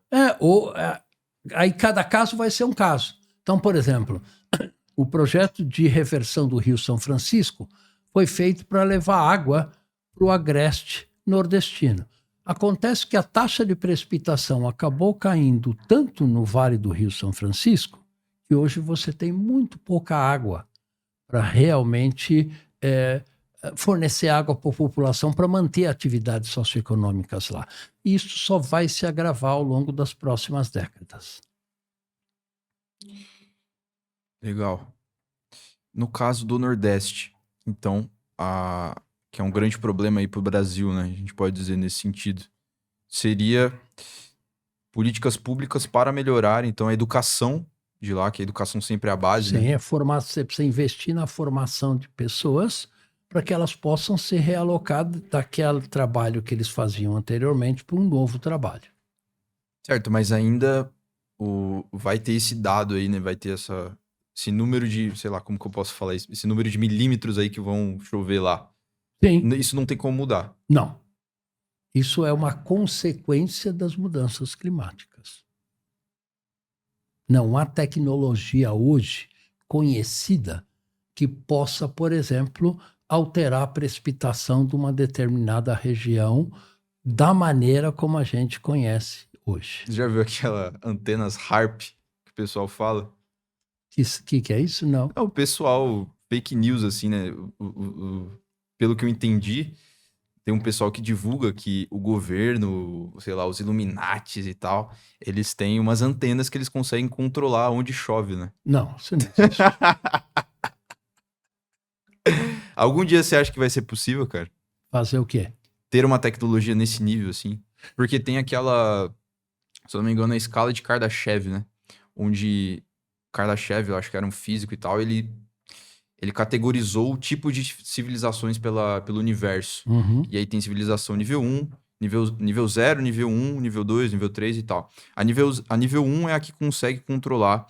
Aí cada caso vai ser um caso. Então, por exemplo, o projeto de reversão do Rio São Francisco foi feito para levar água para o agreste nordestino. Acontece que a taxa de precipitação acabou caindo tanto no Vale do Rio São Francisco que hoje você tem muito pouca água para realmente fornecer água para a população para manter atividades socioeconômicas lá. E isso só vai se agravar ao longo das próximas décadas. Legal. No caso do Nordeste, então, que é um grande problema aí para o Brasil, né? A gente pode dizer nesse sentido. Seria políticas públicas para melhorar, então, a educação de lá, que a educação sempre é a base, Sim, né? você precisa investir na formação de pessoas para que elas possam ser realocadas daquele trabalho que eles faziam anteriormente para um novo trabalho. Certo, mas ainda vai ter esse dado aí, né? Vai ter esse número de, sei lá, como que eu posso falar isso? Esse número de milímetros aí que vão chover lá. Sim. Isso não tem como mudar. Não. Isso é uma consequência das mudanças climáticas. Não há tecnologia hoje conhecida que possa, por exemplo, alterar a precipitação de uma determinada região da maneira como a gente conhece hoje. Você já viu aquela antenas HARP que o pessoal fala? Que é isso? Não. É o pessoal, fake news, assim, né? Pelo que eu entendi, tem um pessoal que divulga que o governo, sei lá, os Illuminates e tal, eles têm umas antenas que eles conseguem controlar onde chove, né? Não, isso não existe. Algum dia você acha que vai ser possível, cara? Fazer o quê? Ter uma tecnologia nesse nível, assim? Porque tem aquela, se eu não me engano, a escala de Kardashev, né? Onde Kardashev, eu acho que era um físico e tal, ele categorizou o tipo de civilizações pelo universo. Uhum. E aí tem civilização nível 1, nível 0, nível 1, nível 2, nível 3 e tal. A nível 1 é a que consegue controlar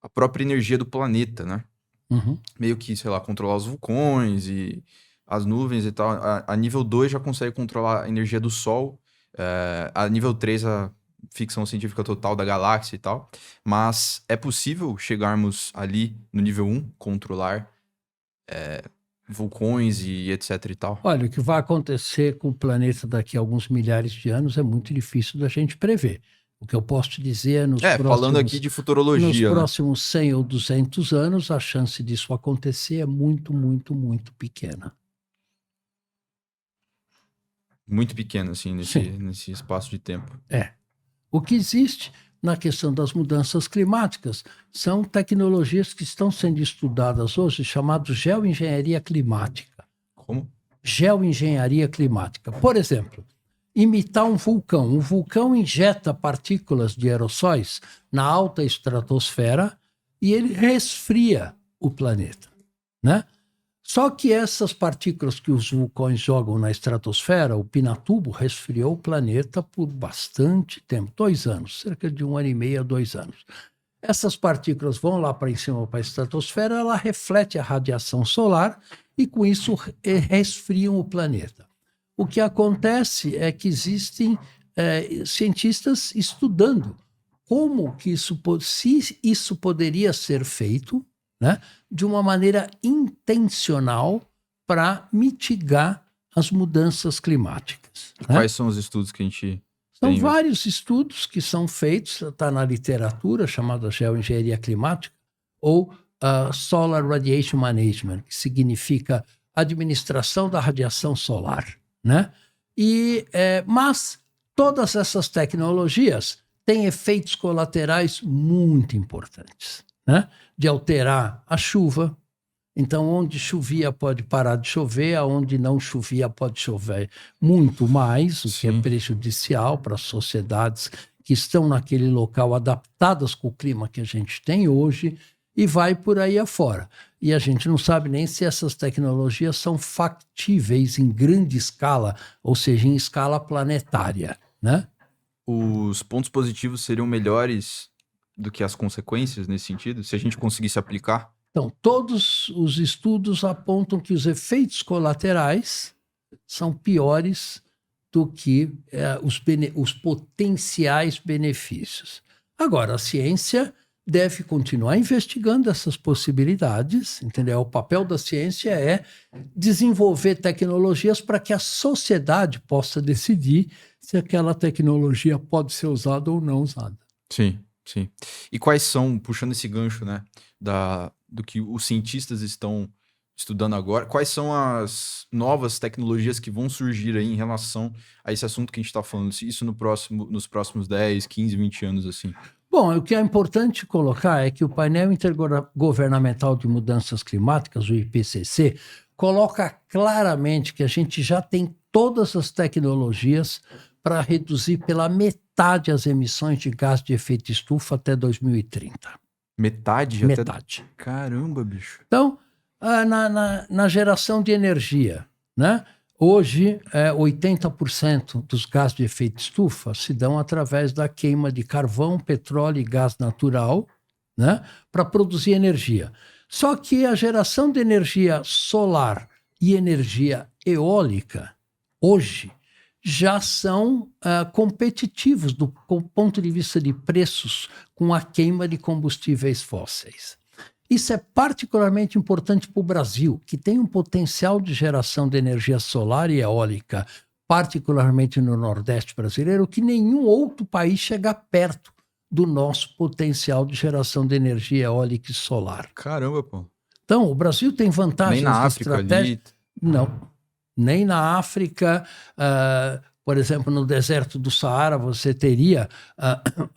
a própria energia do planeta, né? Uhum. Meio que, sei lá, controlar os vulcões e as nuvens e tal. A nível 2 já consegue controlar a energia do Sol. A nível 3, a ficção científica total da galáxia e tal. Mas é possível chegarmos ali no nível 1, controlar vulcões e etc e tal? Olha, o que vai acontecer com o planeta daqui a alguns milhares de anos é muito difícil da gente prever. O que eu posso te dizer é Falando aqui de futurologia, nos próximos 100 ou 200 anos, a chance disso acontecer é muito, muito, muito pequena. Muito pequena, assim, nesse espaço de tempo. O que existe na questão das mudanças climáticas são tecnologias que estão sendo estudadas hoje, chamadas geoengenharia climática. Como? Geoengenharia climática. Por exemplo, imitar um vulcão. Um vulcão injeta partículas de aerossóis na alta estratosfera e ele resfria o planeta, né? Só que essas partículas que os vulcões jogam na estratosfera, o Pinatubo resfriou o planeta por bastante tempo, 2 anos, cerca de 1 ano e meio a 2 anos. Essas partículas vão lá para cima, para a estratosfera, ela reflete a radiação solar e com isso resfriam o planeta. O que acontece é que existem cientistas estudando como que se isso poderia ser feito, né, de uma maneira intencional para mitigar as mudanças climáticas. Né? Quais são os estudos que a gente São tem? vários estudos que são feitos, está na literatura, chamada geoengenharia climática, ou Solar Radiation Management, que significa administração da radiação solar. Né? Mas todas essas tecnologias têm efeitos colaterais muito importantes, né? De alterar a chuva. Então, onde chovia pode parar de chover, onde não chovia pode chover muito mais, o que é prejudicial para as sociedades que estão naquele local adaptadas com o clima que a gente tem hoje, e vai por aí afora. E a gente não sabe nem se essas tecnologias são factíveis em grande escala, ou seja, em escala planetária, né? Os pontos positivos seriam melhores do que as consequências nesse sentido, se a gente conseguisse aplicar? Então, todos os estudos apontam que os efeitos colaterais são piores do que os potenciais benefícios. Agora, a ciência deve continuar investigando essas possibilidades, entendeu? O papel da ciência é desenvolver tecnologias para que a sociedade possa decidir se aquela tecnologia pode ser usada ou não usada. Sim, sim. E quais são, puxando esse gancho, né, do que os cientistas estão estudando agora, quais são as novas tecnologias que vão surgir aí em relação a esse assunto que a gente está falando, isso nos próximos 10, 15, 20 anos, assim? Bom, o que é importante colocar é que o painel intergovernamental de mudanças climáticas, o IPCC, coloca claramente que a gente já tem todas as tecnologias para reduzir pela metade as emissões de gás de efeito estufa até 2030. Metade? Metade. Caramba, bicho. Então, na geração de energia, né? Hoje, 80% dos gases de efeito estufa se dão através da queima de carvão, petróleo e gás natural, né? Para produzir energia. Só que a geração de energia solar e energia eólica, hoje, já são competitivos do ponto de vista de preços com a queima de combustíveis fósseis. Isso é particularmente importante para o Brasil, que tem um potencial de geração de energia solar e eólica, particularmente no Nordeste brasileiro, que nenhum outro país chega perto do nosso potencial de geração de energia eólica e solar. Caramba, pô. Então, o Brasil tem vantagens Nem na África ali. Não, nem na África. Por exemplo, no deserto do Saara, você teria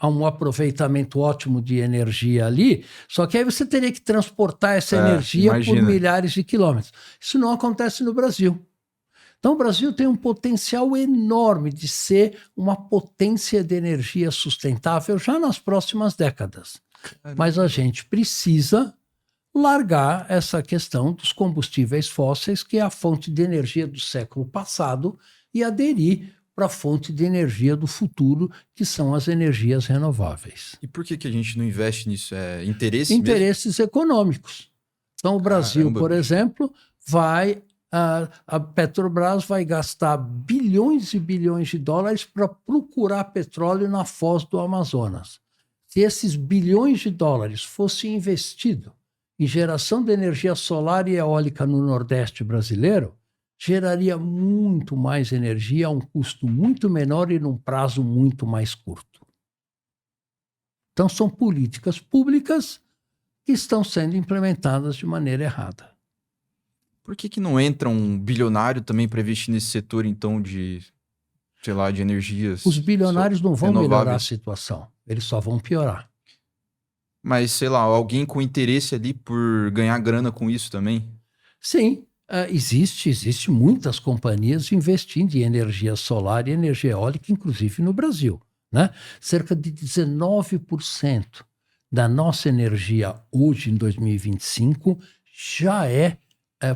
um aproveitamento ótimo de energia ali, só que aí você teria que transportar essa energia por milhares de quilômetros. Isso não acontece no Brasil. Então, o Brasil tem um potencial enorme de ser uma potência de energia sustentável já nas próximas décadas. Mas a gente precisa largar essa questão dos combustíveis fósseis, que é a fonte de energia do século passado, e aderir para a fonte de energia do futuro, que são as energias renováveis. E por que a gente não investe nisso? É interesse Interesses econômicos. Então, o Brasil, por exemplo, a Petrobras vai gastar bilhões e bilhões de dólares para procurar petróleo na foz do Amazonas. Se esses bilhões de dólares fossem investidos em geração de energia solar e eólica no Nordeste brasileiro, geraria muito mais energia a um custo muito menor e num prazo muito mais curto. Então, são políticas públicas que estão sendo implementadas de maneira errada. Por que não entra um bilionário também para investir nesse setor, então, de, sei lá, de energias? Os bilionários não vão renováveis? melhorar a situação, eles só vão piorar. Mas, sei lá, alguém com interesse ali por ganhar grana com isso também? Sim. Existe muitas companhias investindo em energia solar e energia eólica, inclusive no Brasil, né? Cerca de 19% da nossa energia hoje, em 2025, já é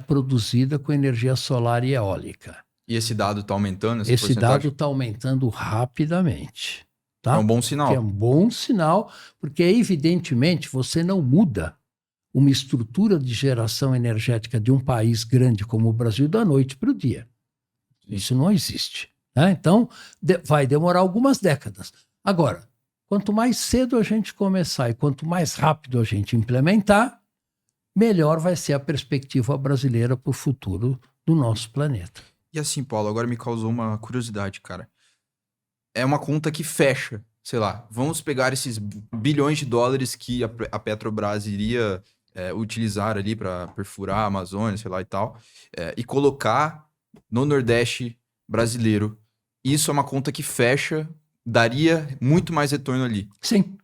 produzida com energia solar e eólica. E esse dado está aumentando? Esse dado está aumentando rapidamente. Tá? É um bom sinal. Que é um bom sinal, porque evidentemente você não muda uma estrutura de geração energética de um país grande como o Brasil da noite para o dia. Isso não existe. Né? Então, vai demorar algumas décadas. Agora, quanto mais cedo a gente começar e quanto mais rápido a gente implementar, melhor vai ser a perspectiva brasileira para o futuro do nosso planeta. E assim, Paulo, agora me causou uma curiosidade, cara. É uma conta que fecha, sei lá, vamos pegar esses bilhões de dólares que a Petrobras iria utilizar ali para perfurar a Amazônia, sei lá e tal, e colocar no Nordeste brasileiro. Isso é uma conta que fecha, daria muito mais retorno ali. Sim.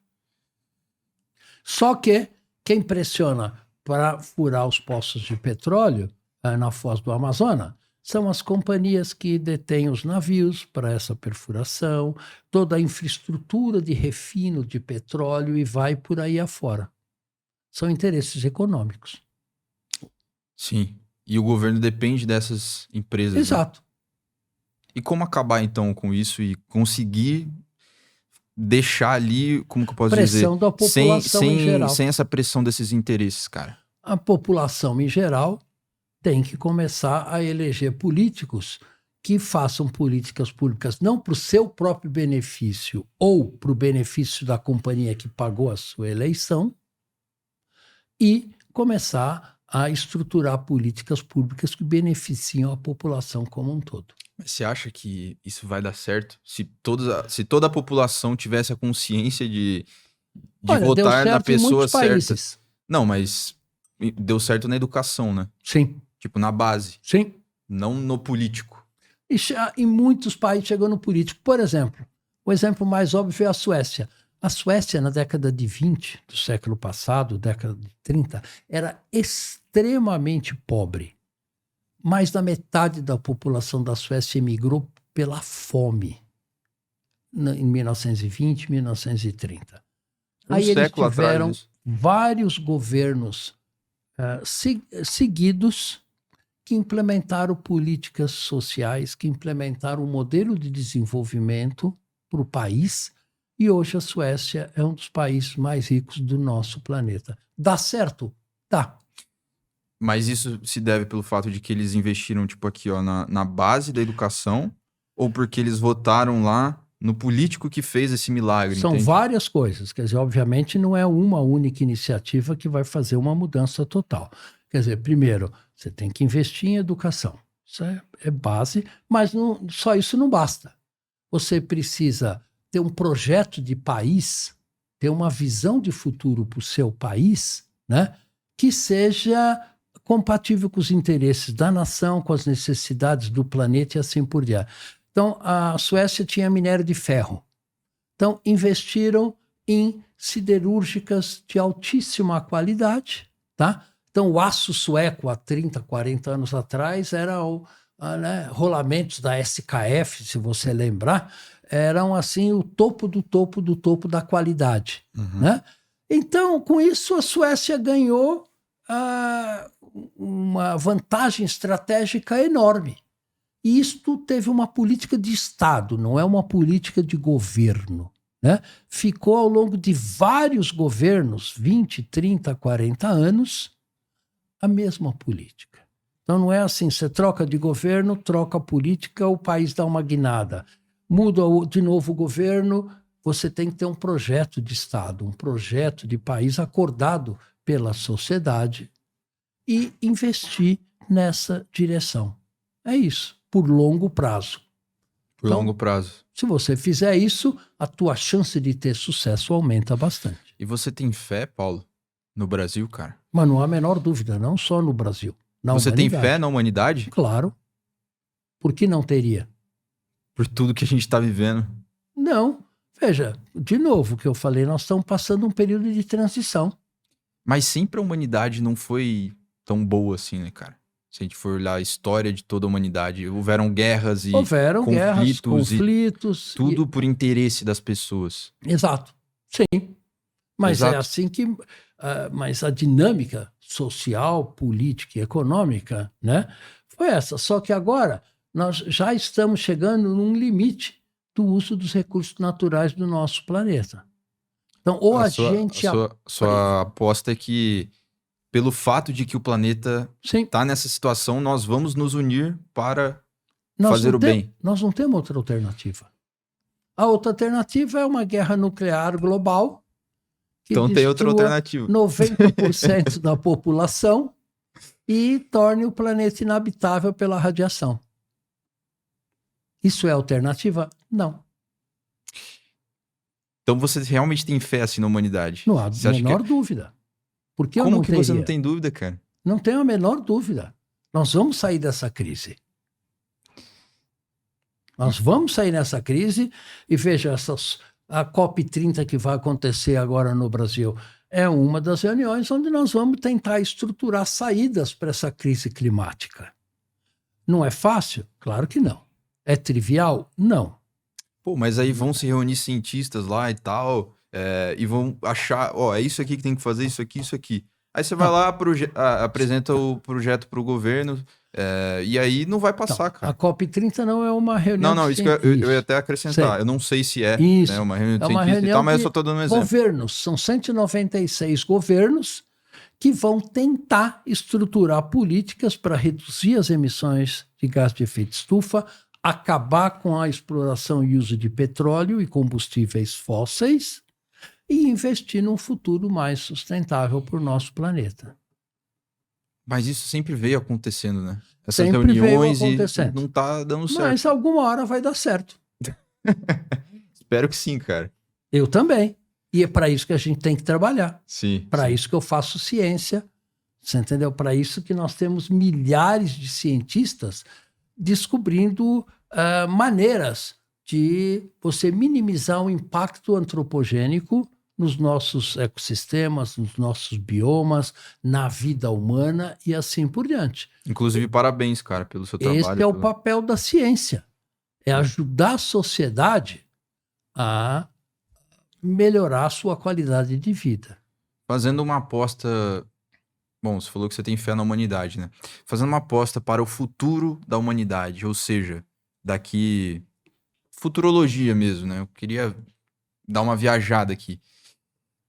Só que quem pressiona para furar os poços de petróleo na foz do Amazonas são as companhias que detêm os navios para essa perfuração, toda a infraestrutura de refino de petróleo e vai por aí afora. São interesses econômicos. Sim. E o governo depende dessas empresas. Exato. Né? E como acabar, então, com isso e conseguir deixar ali, como que eu posso dizer? Pressão da população em geral. Sem essa pressão desses interesses, cara. A população em geral tem que começar a eleger políticos que façam políticas públicas não para o seu próprio benefício ou para o benefício da companhia que pagou a sua eleição e começar a estruturar políticas públicas que beneficiam a população como um todo. Mas você acha que isso vai dar certo? Se toda a população tivesse a consciência de Olha, deu votar na certo em pessoa muitos certa. países. Não, mas deu certo na educação, né? Sim, Tipo, na base, sim. não no político. E em muitos países chegou no político. Por exemplo, o exemplo mais óbvio é a Suécia. A Suécia, na década de 20 do século passado, década de 30, era extremamente pobre. Mais da metade da população da Suécia emigrou pela fome em 1920, 1930. Aí eles século tiveram atrás, isso. vários governos seguidos que implementaram políticas sociais, que implementaram um modelo de desenvolvimento para o país, e hoje a Suécia é um dos países mais ricos do nosso planeta. Dá certo? Dá. Mas isso se deve pelo fato de que eles investiram, tipo, aqui, ó, na base da educação, ou porque eles votaram lá no político que fez esse milagre, São entende? várias coisas. Quer dizer, obviamente não é uma única iniciativa que vai fazer uma mudança total. Quer dizer, primeiro, você tem que investir em educação. Isso é base, mas só isso não basta. Você precisa ter um projeto de país, ter uma visão de futuro para o seu país, né, que seja compatível com os interesses da nação, com as necessidades do planeta e assim por diante. Então, a Suécia tinha minério de ferro. Então, investiram em siderúrgicas de altíssima qualidade, tá? Então, o aço sueco, há 30, 40 anos atrás, era rolamentos da SKF, se você lembrar, eram assim o topo do topo do topo da qualidade. Né? Então, com isso, a Suécia ganhou uma vantagem estratégica enorme. E isto teve uma política de Estado, não é uma política de governo. Né? Ficou ao longo de vários governos, 20, 30, 40 anos, a mesma política. Então não é assim, você troca de governo, troca a política, o país dá uma guinada. Muda de novo o governo, você tem que ter um projeto de Estado, um projeto de país acordado pela sociedade e investir nessa direção. É isso, por longo prazo. Por longo prazo. Se você fizer isso, a tua chance de ter sucesso aumenta bastante. E você tem fé, Paulo, no Brasil, cara? Mas não há a menor dúvida, não só no Brasil. Você tem fé na humanidade? Claro. Por que não teria? Por tudo que a gente está vivendo. Não. Veja, de novo o que eu falei, nós estamos passando um período de transição. Mas sempre a humanidade não foi tão boa assim, né, cara? Se a gente for olhar a história de toda a humanidade, houveram guerras e conflitos. Tudo por interesse das pessoas. Exato. Sim. Mas Exato. é assim que... mas a dinâmica social, política e econômica, né, foi essa. Só que agora nós já estamos chegando num limite do uso dos recursos naturais do nosso planeta. Então, ou a gente... Sua aposta é que, pelo fato de que o planeta está nessa situação, nós vamos nos unir para fazer o bem. Nós não temos outra alternativa. A outra alternativa é uma guerra nuclear global. Então tem outra alternativa. 90% da população e torne o planeta inabitável pela radiação. Isso é alternativa? Não. Então você realmente tem fé assim na humanidade? Não há a menor dúvida. Porque Como que você não tem dúvida, cara? Não tenho a menor dúvida. Nós vamos sair dessa crise. Nós vamos sair dessa crise e veja, a COP30 que vai acontecer agora no Brasil é uma das reuniões onde nós vamos tentar estruturar saídas para essa crise climática. Não é fácil? Claro que não. É trivial? Não. Pô, mas aí vão se reunir cientistas lá e tal, e vão achar, é isso aqui que tem que fazer, isso aqui, isso aqui. Aí você vai lá, apresenta o projeto para o governo, e aí não vai passar, cara. A COP30 não é uma reunião Não, isso que eu ia até acrescentar. Sei. Eu não sei se é uma reunião de cientistas e tal, mas eu só tô dando um exemplo. Governos, são 196 governos que vão tentar estruturar políticas para reduzir as emissões de gás de efeito estufa acabar com a exploração e uso de petróleo e combustíveis fósseis e investir num futuro mais sustentável para o nosso planeta. Mas isso sempre veio acontecendo, né? Essas Sempre veio reuniões e acontecendo. não tá dando certo. Mas alguma hora vai dar certo. Espero que sim, cara. Eu também. E é para isso que a gente tem que trabalhar. Sim. Para isso que eu faço ciência. Você entendeu? Para isso que nós temos milhares de cientistas descobrindo maneiras de você minimizar o impacto antropogênico nos nossos ecossistemas, nos nossos biomas, na vida humana e assim por diante. Inclusive, parabéns, cara, pelo seu trabalho. Esse é o papel da ciência. É ajudar a sociedade a melhorar a sua qualidade de vida. Fazendo uma aposta... Bom, você falou que você tem fé na humanidade, né? Fazendo uma aposta para o futuro da humanidade, ou seja, daqui... Futurologia mesmo, né? Eu queria dar uma viajada aqui.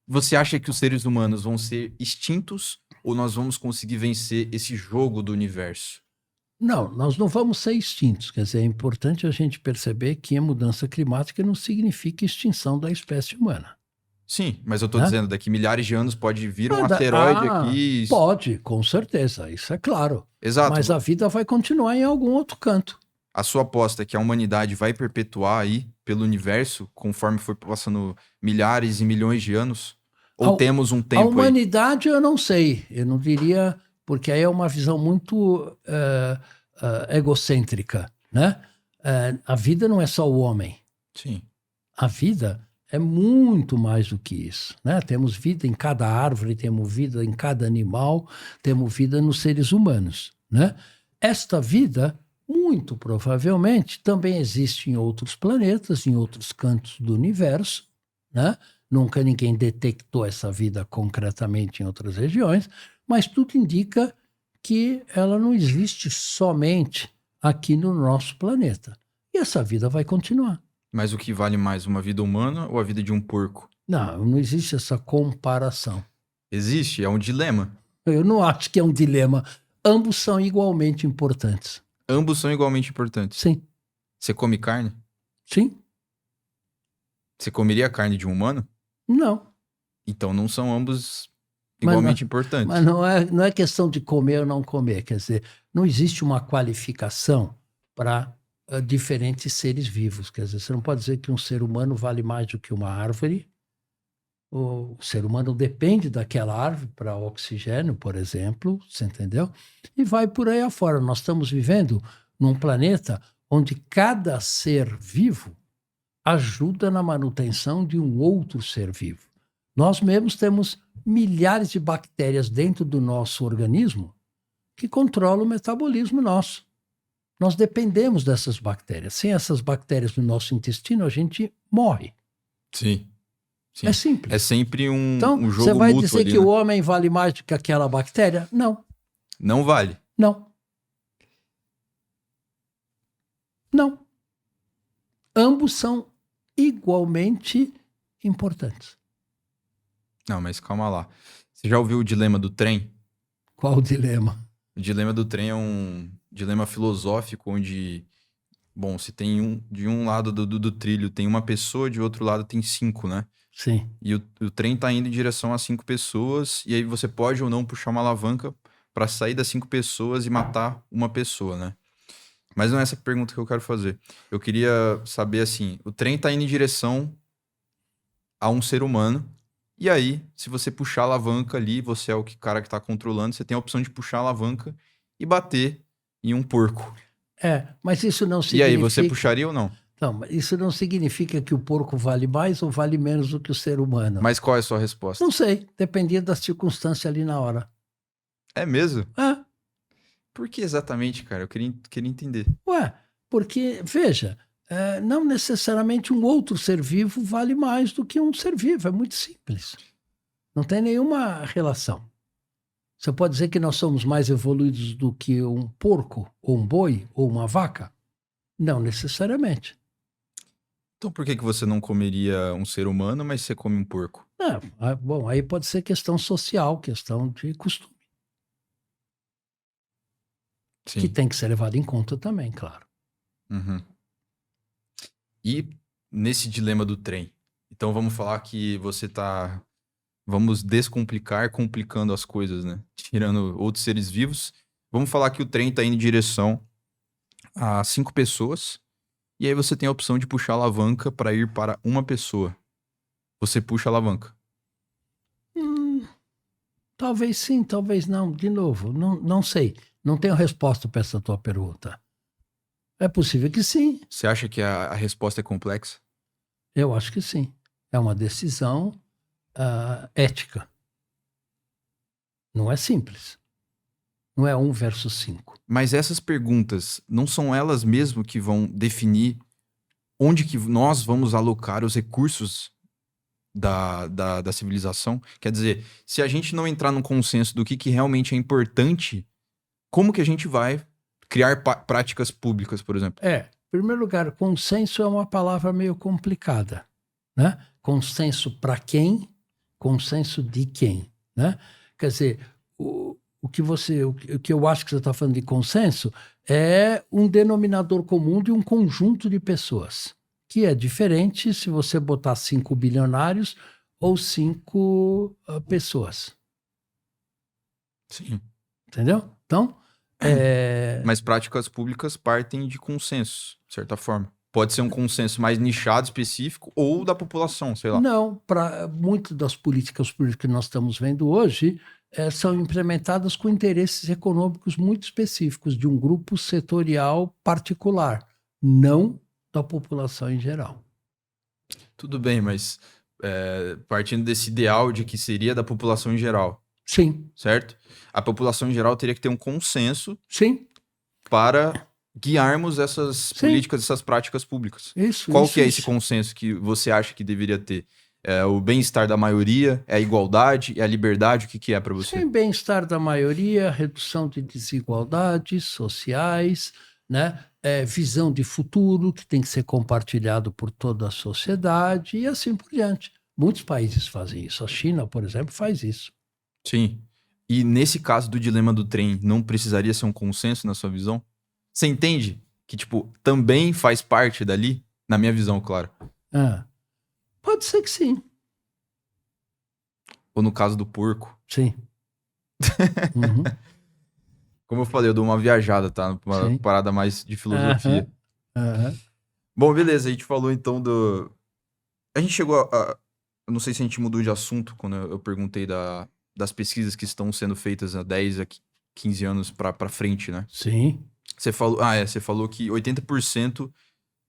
Você acha que os seres humanos vão ser extintos ou nós vamos conseguir vencer esse jogo do universo? Não, nós não vamos ser extintos. Quer dizer, é importante a gente perceber que a mudança climática não significa extinção da espécie humana. Sim, mas eu tô dizendo, daqui milhares de anos pode vir um asteroide aqui... Pode, com certeza, isso é claro. Exato. Mas a vida vai continuar em algum outro canto. A sua aposta é que a humanidade vai perpetuar aí pelo universo, conforme for passando milhares e milhões de anos? Ou temos um tempo aí? A humanidade eu não sei. Eu não diria... Porque aí é uma visão muito egocêntrica, né? A vida não é só o homem. Sim. A vida é muito mais do que isso, né? Temos vida em cada árvore, temos vida em cada animal, temos vida nos seres humanos, né? Esta vida, muito provavelmente, também existe em outros planetas, em outros cantos do universo, né? Nunca ninguém detectou essa vida concretamente em outras regiões, mas tudo indica que ela não existe somente aqui no nosso planeta. E essa vida vai continuar. Mas o que vale mais, uma vida humana ou a vida de um porco? Não existe essa comparação. Existe, é um dilema. Eu não acho que é um dilema. Ambos são igualmente importantes. Ambos são igualmente importantes? Sim. Você come carne? Sim. Você comeria a carne de um humano? Não. Então não são ambos igualmente importantes. Mas não é questão de comer ou não comer. Quer dizer, não existe uma qualificação para diferentes seres vivos. Quer dizer, você não pode dizer que um ser humano vale mais do que uma árvore. O ser humano depende daquela árvore para oxigênio, por exemplo, você entendeu? E vai por aí afora. Nós estamos vivendo num planeta onde cada ser vivo ajuda na manutenção de um outro ser vivo. Nós mesmos temos milhares de bactérias dentro do nosso organismo que controlam o metabolismo nosso. Nós dependemos dessas bactérias. Sem essas bactérias no nosso intestino, a gente morre. Sim. Sim. É simples. É sempre um jogo você vai mútuo dizer ali, que né? o homem vale mais do que aquela bactéria? Não. Não vale. Não. Não. Ambos são igualmente importantes. Não, mas calma lá. Você já ouviu o dilema do trem? Qual o dilema? O dilema do trem é um dilema filosófico onde, bom, se tem de um lado do trilho tem uma pessoa, de outro lado tem 5, né? Sim. E o trem tá indo em direção a 5 pessoas, e aí você pode ou não puxar uma alavanca para sair das 5 pessoas e matar uma pessoa, né? Mas não é essa a pergunta que eu quero fazer. Eu queria saber assim, o trem tá indo em direção a um ser humano, e aí, se você puxar a alavanca ali, você é o cara que tá controlando, você tem a opção de puxar a alavanca e bater em um porco. Mas isso não E significa... aí, você puxaria ou não? Não, mas isso não significa que o porco vale mais ou vale menos do que o ser humano. Mas qual é a sua resposta? Não sei, dependia da circunstância ali na hora. É mesmo? É. Por que exatamente, cara? Eu queria entender. Porque, veja, não necessariamente um outro ser vivo vale mais do que um ser vivo. É muito simples. Não tem nenhuma relação. Você pode dizer que nós somos mais evoluídos do que um porco, ou um boi, ou uma vaca? Não necessariamente. Então por que você não comeria um ser humano, mas você come um porco? Bom, aí pode ser questão social, questão de costume. Sim. Que tem que ser levado em conta também, claro. Uhum. E nesse dilema do trem, então vamos falar que você tá... Vamos descomplicar complicando as coisas, né? Tirando outros seres vivos. Vamos falar que o trem tá indo em direção a 5 pessoas. E aí você tem a opção de puxar a alavanca para ir para uma pessoa. Você puxa a alavanca. Talvez sim, talvez não. De novo, não sei. Não tenho resposta para essa tua pergunta. É possível que sim. Você acha que a resposta é complexa? Eu acho que sim. É uma decisão ética. Não é simples. Não é 1 versus 5. Mas essas perguntas não são elas mesmo que vão definir onde que nós vamos alocar os recursos da civilização? Quer dizer, se a gente não entrar num consenso do que realmente é importante, como que a gente vai criar práticas públicas, por exemplo? Em primeiro lugar, consenso é uma palavra meio complicada, né? Consenso para quem? Consenso de quem, né? Quer dizer, o que eu acho que você está falando de consenso é um denominador comum de um conjunto de pessoas, que é diferente se você botar 5 bilionários ou 5 pessoas. Sim. Entendeu? Então, Mas práticas públicas partem de consenso, de certa forma. Pode ser um consenso mais nichado, específico, ou da população, sei lá. não, para muitas das políticas que nós estamos vendo hoje são implementadas com interesses econômicos muito específicos de um grupo setorial particular, não da população em geral. Tudo bem, mas partindo desse ideal de que seria da população em geral, Sim, certo? A população em geral teria que ter um consenso sim, para guiarmos essas Sim. políticas, essas práticas públicas. isso. Qual isso, que é isso. esse consenso que você acha que deveria ter? É o bem-estar da maioria? É a igualdade? É a liberdade? O que que é para você? Sem bem-estar da maioria, redução de desigualdades sociais, né? Visão de futuro que tem que ser compartilhado por toda a sociedade e assim por diante. Muitos países fazem isso. A China, por exemplo, faz isso. Sim. E nesse caso do dilema do trem, não precisaria ser um consenso na sua visão? Você entende que, tipo, também faz parte dali? Na minha visão, claro. Pode ser que sim. Ou no caso do porco. Sim. Uhum. Como eu falei, eu dou uma viajada, tá? Uma Sim. parada mais de filosofia. Aham. Bom, beleza. A gente falou então do... A gente chegou a... Eu não sei se a gente mudou de assunto quando eu perguntei das pesquisas que estão sendo feitas há 10 a 15 anos pra frente, né? Sim. Você falou... você falou que 80%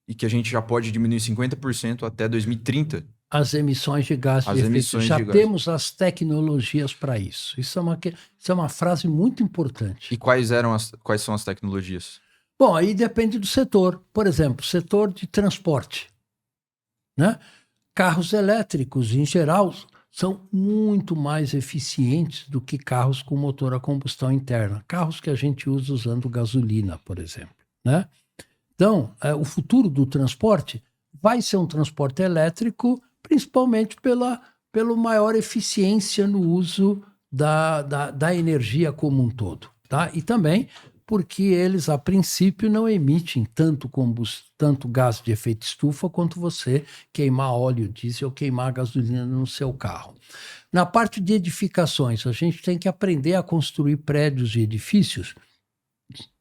e que a gente já pode diminuir 50% até 2030. As emissões de gás As de efeito. emissões Já de gás. temos as tecnologias para isso. Isso é uma frase muito importante. E quais são as tecnologias? Bom, aí depende do setor. Por exemplo, setor de transporte, né? Carros elétricos, em geral, são muito mais eficientes do que carros com motor a combustão interna. Carros que a gente usa usando gasolina, por exemplo, né? Então, o futuro do transporte vai ser um transporte elétrico, principalmente pela maior eficiência no uso da energia como um todo, tá? E também porque eles, a princípio, não emitem tanto gás de efeito estufa quanto você queimar óleo diesel ou queimar gasolina no seu carro. Na parte de edificações, a gente tem que aprender a construir prédios e edifícios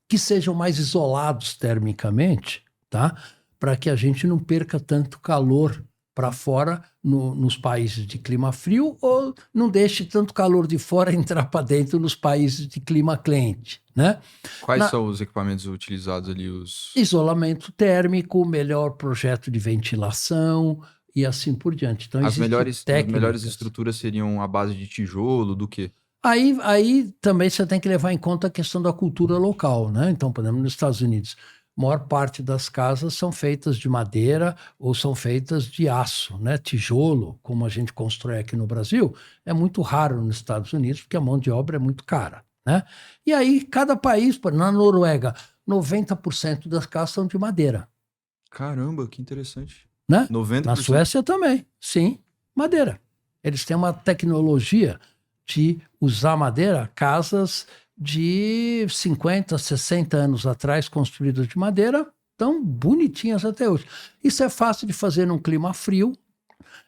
que sejam mais isolados termicamente, tá? Para que a gente não perca tanto calor para fora nos países de clima frio ou não deixe tanto calor de fora entrar para dentro nos países de clima quente, né? Quais são os equipamentos utilizados ali? Isolamento térmico, melhor projeto de ventilação e assim por diante. Então, As melhores técnicas. estruturas seriam a base de tijolo, do quê? Aí também você tem que levar em conta a questão da cultura local, né? Então, por exemplo, nos Estados Unidos, a maior parte das casas são feitas de madeira ou são feitas de aço, né? Tijolo, como a gente constrói aqui no Brasil, é muito raro nos Estados Unidos, porque a mão de obra é muito cara, né? E aí, cada país, na Noruega, 90% das casas são de madeira. Caramba, que interessante. Né? 90%. Na Suécia também, sim, madeira. Eles têm uma tecnologia de usar madeira, casas de 50, 60 anos atrás construídas de madeira, estão bonitinhas até hoje. Isso é fácil de fazer num clima frio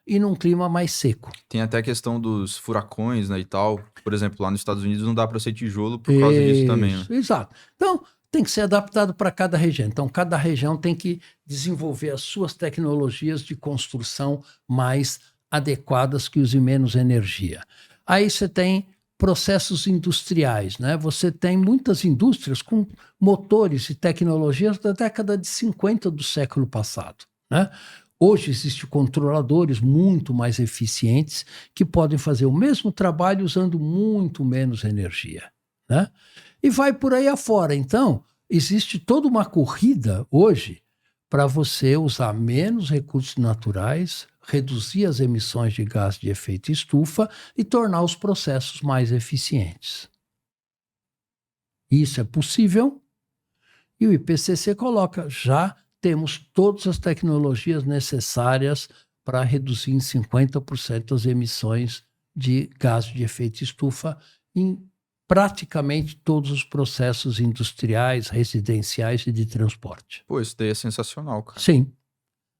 e num clima mais seco. Tem até a questão dos furacões, né, e tal. Por exemplo, lá nos Estados Unidos não dá para ser tijolo por causa disso também, né? Exato. Então, tem que ser adaptado para cada região. Então, cada região tem que desenvolver as suas tecnologias de construção mais adequadas que usem menos energia. Aí você tem processos industriais, né? Você tem muitas indústrias com motores e tecnologias da década de 50 do século passado, né? Hoje existem controladores muito mais eficientes que podem fazer o mesmo trabalho usando muito menos energia, né? E vai por aí afora. Então, existe toda uma corrida hoje para você usar menos recursos naturais, reduzir as emissões de gás de efeito estufa e tornar os processos mais eficientes. Isso é possível e o IPCC coloca, já temos todas as tecnologias necessárias para reduzir em 50% as emissões de gás de efeito estufa em praticamente todos os processos industriais, residenciais e de transporte. Pô, isso daí é sensacional, cara. Sim.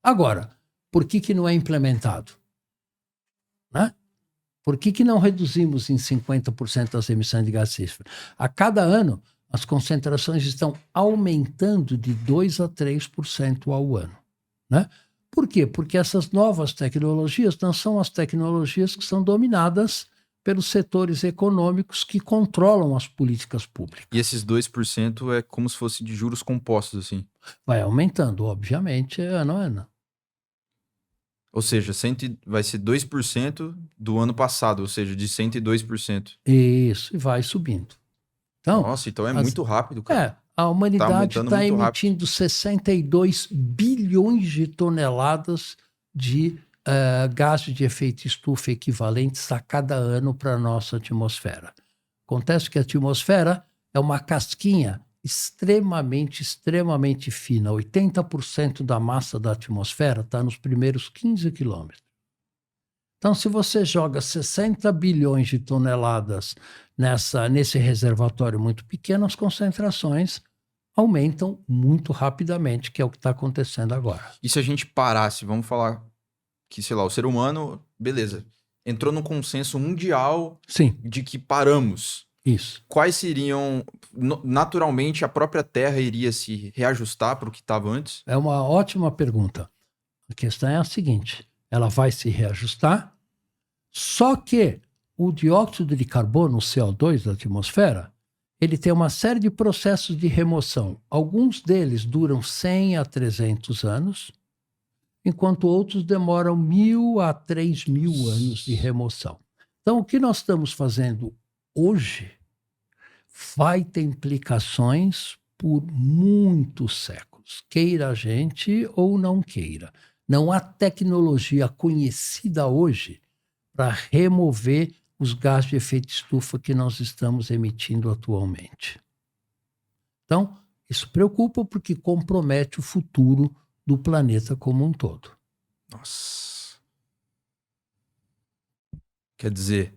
Agora, por que não é implementado? Né? Por que não reduzimos em 50% as emissões de gás de efeito estufa? A cada ano, as concentrações estão aumentando de 2% a 3% ao ano. Né? Por quê? Porque essas novas tecnologias não são as tecnologias que são dominadas pelos setores econômicos que controlam as políticas públicas. E esses 2% é como se fosse de juros compostos, assim. Vai aumentando, obviamente, ano a ano. Ou seja, vai ser 2% do ano passado, ou seja, de 102%. Isso, e vai subindo. Então, Nossa, então é muito rápido, cara. a humanidade aumentando está muito emitindo 62 bilhões de toneladas de gases de efeito estufa equivalentes a cada ano para a nossa atmosfera. Acontece que a atmosfera é uma casquinha extremamente fina. 80% da massa da atmosfera está nos primeiros 15 quilômetros. Então, se você joga 60 bilhões de toneladas nesse reservatório muito pequeno, as concentrações aumentam muito rapidamente, que é o que está acontecendo agora. E se a gente parasse, vamos falar que, sei lá, o ser humano, beleza, entrou num consenso mundial Sim, de que paramos. isso. Quais seriam... Naturalmente, a própria Terra iria se reajustar para o que estava antes? É uma ótima pergunta. A questão é a seguinte, ela vai se reajustar, só que o dióxido de carbono, o CO2 da atmosfera, ele tem uma série de processos de remoção. Alguns deles duram 100 a 300 anos, enquanto outros demoram 1.000 a 3.000 anos de remoção. Então, o que nós estamos fazendo hoje vai ter implicações por muitos séculos, queira a gente ou não queira. Não há tecnologia conhecida hoje para remover os gases de efeito estufa que nós estamos emitindo atualmente. Então, isso preocupa porque compromete o futuro do planeta como um todo. Nossa. Quer dizer,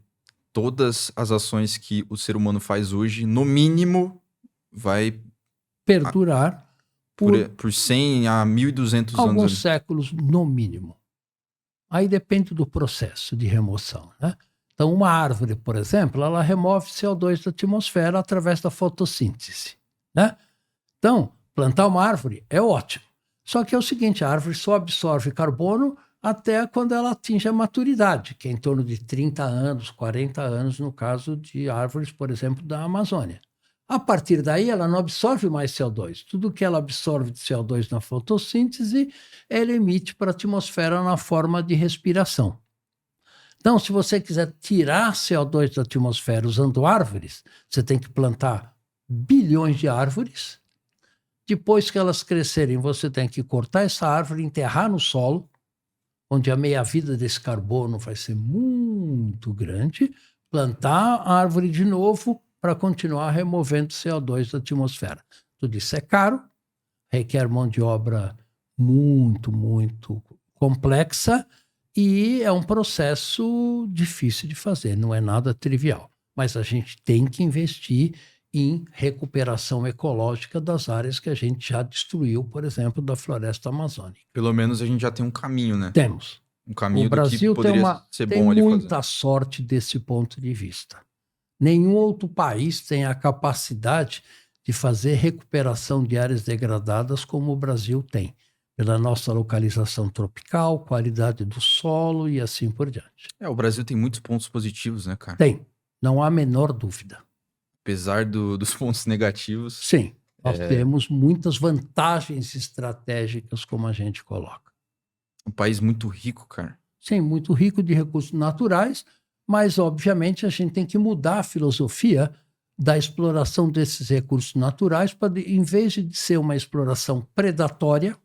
todas as ações que o ser humano faz hoje, no mínimo, vai Perdurar por 100 a 1.200 anos. alguns séculos, no mínimo. Aí depende do processo de remoção, né? Então, uma árvore, por exemplo, ela remove CO2 da atmosfera através da fotossíntese, né? Então, plantar uma árvore é ótimo. Só que é o seguinte, a árvore só absorve carbono até quando ela atinge a maturidade, que é em torno de 30 anos, 40 anos, no caso de árvores, por exemplo, da Amazônia. A partir daí, ela não absorve mais CO2. Tudo que ela absorve de CO2 na fotossíntese, ela emite para a atmosfera na forma de respiração. Então, se você quiser tirar CO2 da atmosfera usando árvores, você tem que plantar bilhões de árvores. Depois que elas crescerem, você tem que cortar essa árvore, enterrar no solo, onde a meia-vida desse carbono vai ser muito grande, plantar a árvore de novo para continuar removendo CO2 da atmosfera. Tudo isso é caro, requer mão de obra muito complexa e é um processo difícil de fazer, não é nada trivial. Mas a gente tem que investir em recuperação ecológica das áreas que a gente já destruiu, por exemplo, da floresta amazônica. Pelo menos a gente já tem um caminho, né? Temos. Um caminho O Brasil do que poderia ser bom ali muita fazer. sorte desse ponto de vista. Nenhum outro país tem a capacidade de fazer recuperação de áreas degradadas como o Brasil tem, pela nossa localização tropical, qualidade do solo e assim por diante. O Brasil tem muitos pontos positivos, né, cara? Tem, não há a menor dúvida. Apesar dos pontos negativos. Sim, nós temos muitas vantagens estratégicas, como a gente coloca. Um país muito rico, cara. Sim, muito rico de recursos naturais, mas, obviamente, a gente tem que mudar a filosofia da exploração desses recursos naturais para, em vez de ser uma exploração predatória,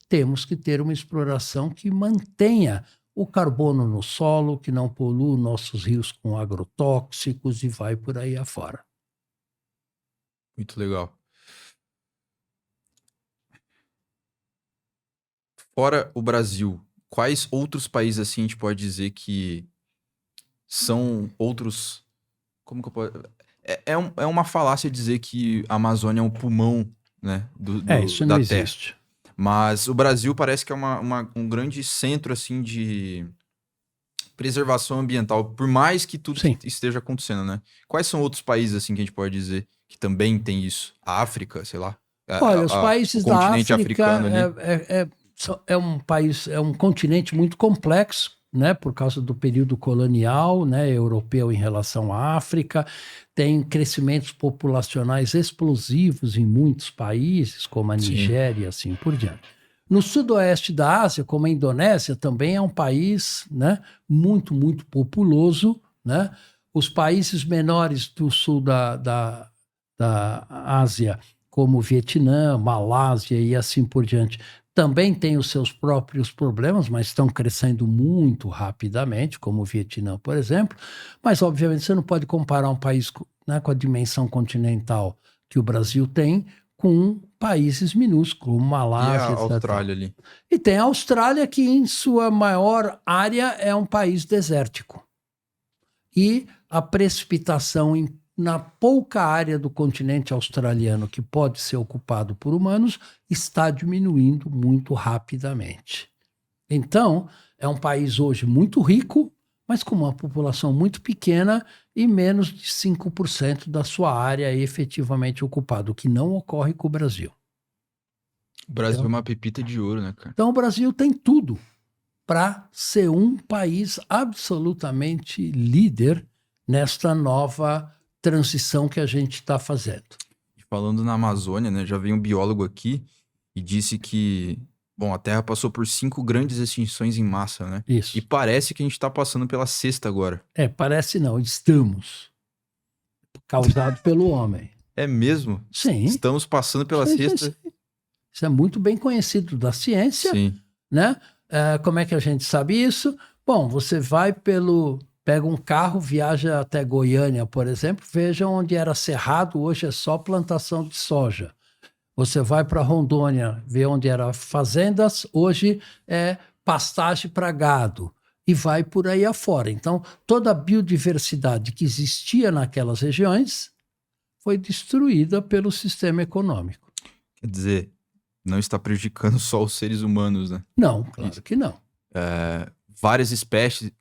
temos que ter uma exploração que mantenha o carbono no solo, que não polua nossos rios com agrotóxicos e vai por aí afora. Muito legal. Fora o Brasil, quais outros países assim a gente pode dizer que são outros... Como que eu posso... É uma falácia dizer que a Amazônia é um pulmão, né, Isso da não Terra. existe. Mas o Brasil parece que é um grande centro assim de preservação ambiental, por mais que tudo Sim. que esteja acontecendo, né? Quais são outros países assim que a gente pode dizer que também tem isso? A África, sei lá. Olha, os países da continente África africano ali. é um país, é um continente muito complexo, né, por causa do período colonial, né, europeu em relação à África. Tem crescimentos populacionais explosivos em muitos países, como a Nigéria e assim por diante. No sudoeste da Ásia, como a Indonésia, também é um país, né, muito, muito populoso, né? Os países menores do sul da Ásia, como o Vietnã, Malásia e assim por diante, também têm os seus próprios problemas, mas estão crescendo muito rapidamente, como o Vietnã, por exemplo. Mas, obviamente, você não pode comparar um país, né, com a dimensão continental que o Brasil tem com países minúsculos, como Malásia, E a etc. Austrália ali. E tem a Austrália, que em sua maior área é um país desértico. E a precipitação na pouca área do continente australiano que pode ser ocupado por humanos está diminuindo muito rapidamente. Então, é um país hoje muito rico, mas com uma população muito pequena e menos de 5% da sua área efetivamente ocupada, o que não ocorre com o Brasil. O Brasil é uma pepita de ouro, né, cara? Então, o Brasil tem tudo para ser um país absolutamente líder nesta nova transição que a gente está fazendo. E falando na Amazônia, né, já veio um biólogo aqui e disse que, bom, a Terra passou por 5 grandes extinções em massa, né? Isso. E parece que a gente está passando pela 6ª agora. Parece não, estamos. Causado pelo homem. É mesmo? Sim. Estamos passando pela 6ª? Isso é muito bem conhecido da ciência. Sim. Né? Como é que a gente sabe isso? Bom, você vai pega um carro, viaja até Goiânia, por exemplo, veja onde era cerrado, hoje é só plantação de soja. Você vai para Rondônia, vê onde eram fazendas, hoje é pastagem para gado. E vai por aí afora. Então, toda a biodiversidade que existia naquelas regiões foi destruída pelo sistema econômico. Quer dizer, não está prejudicando só os seres humanos, né? Não, claro que não. Várias espécies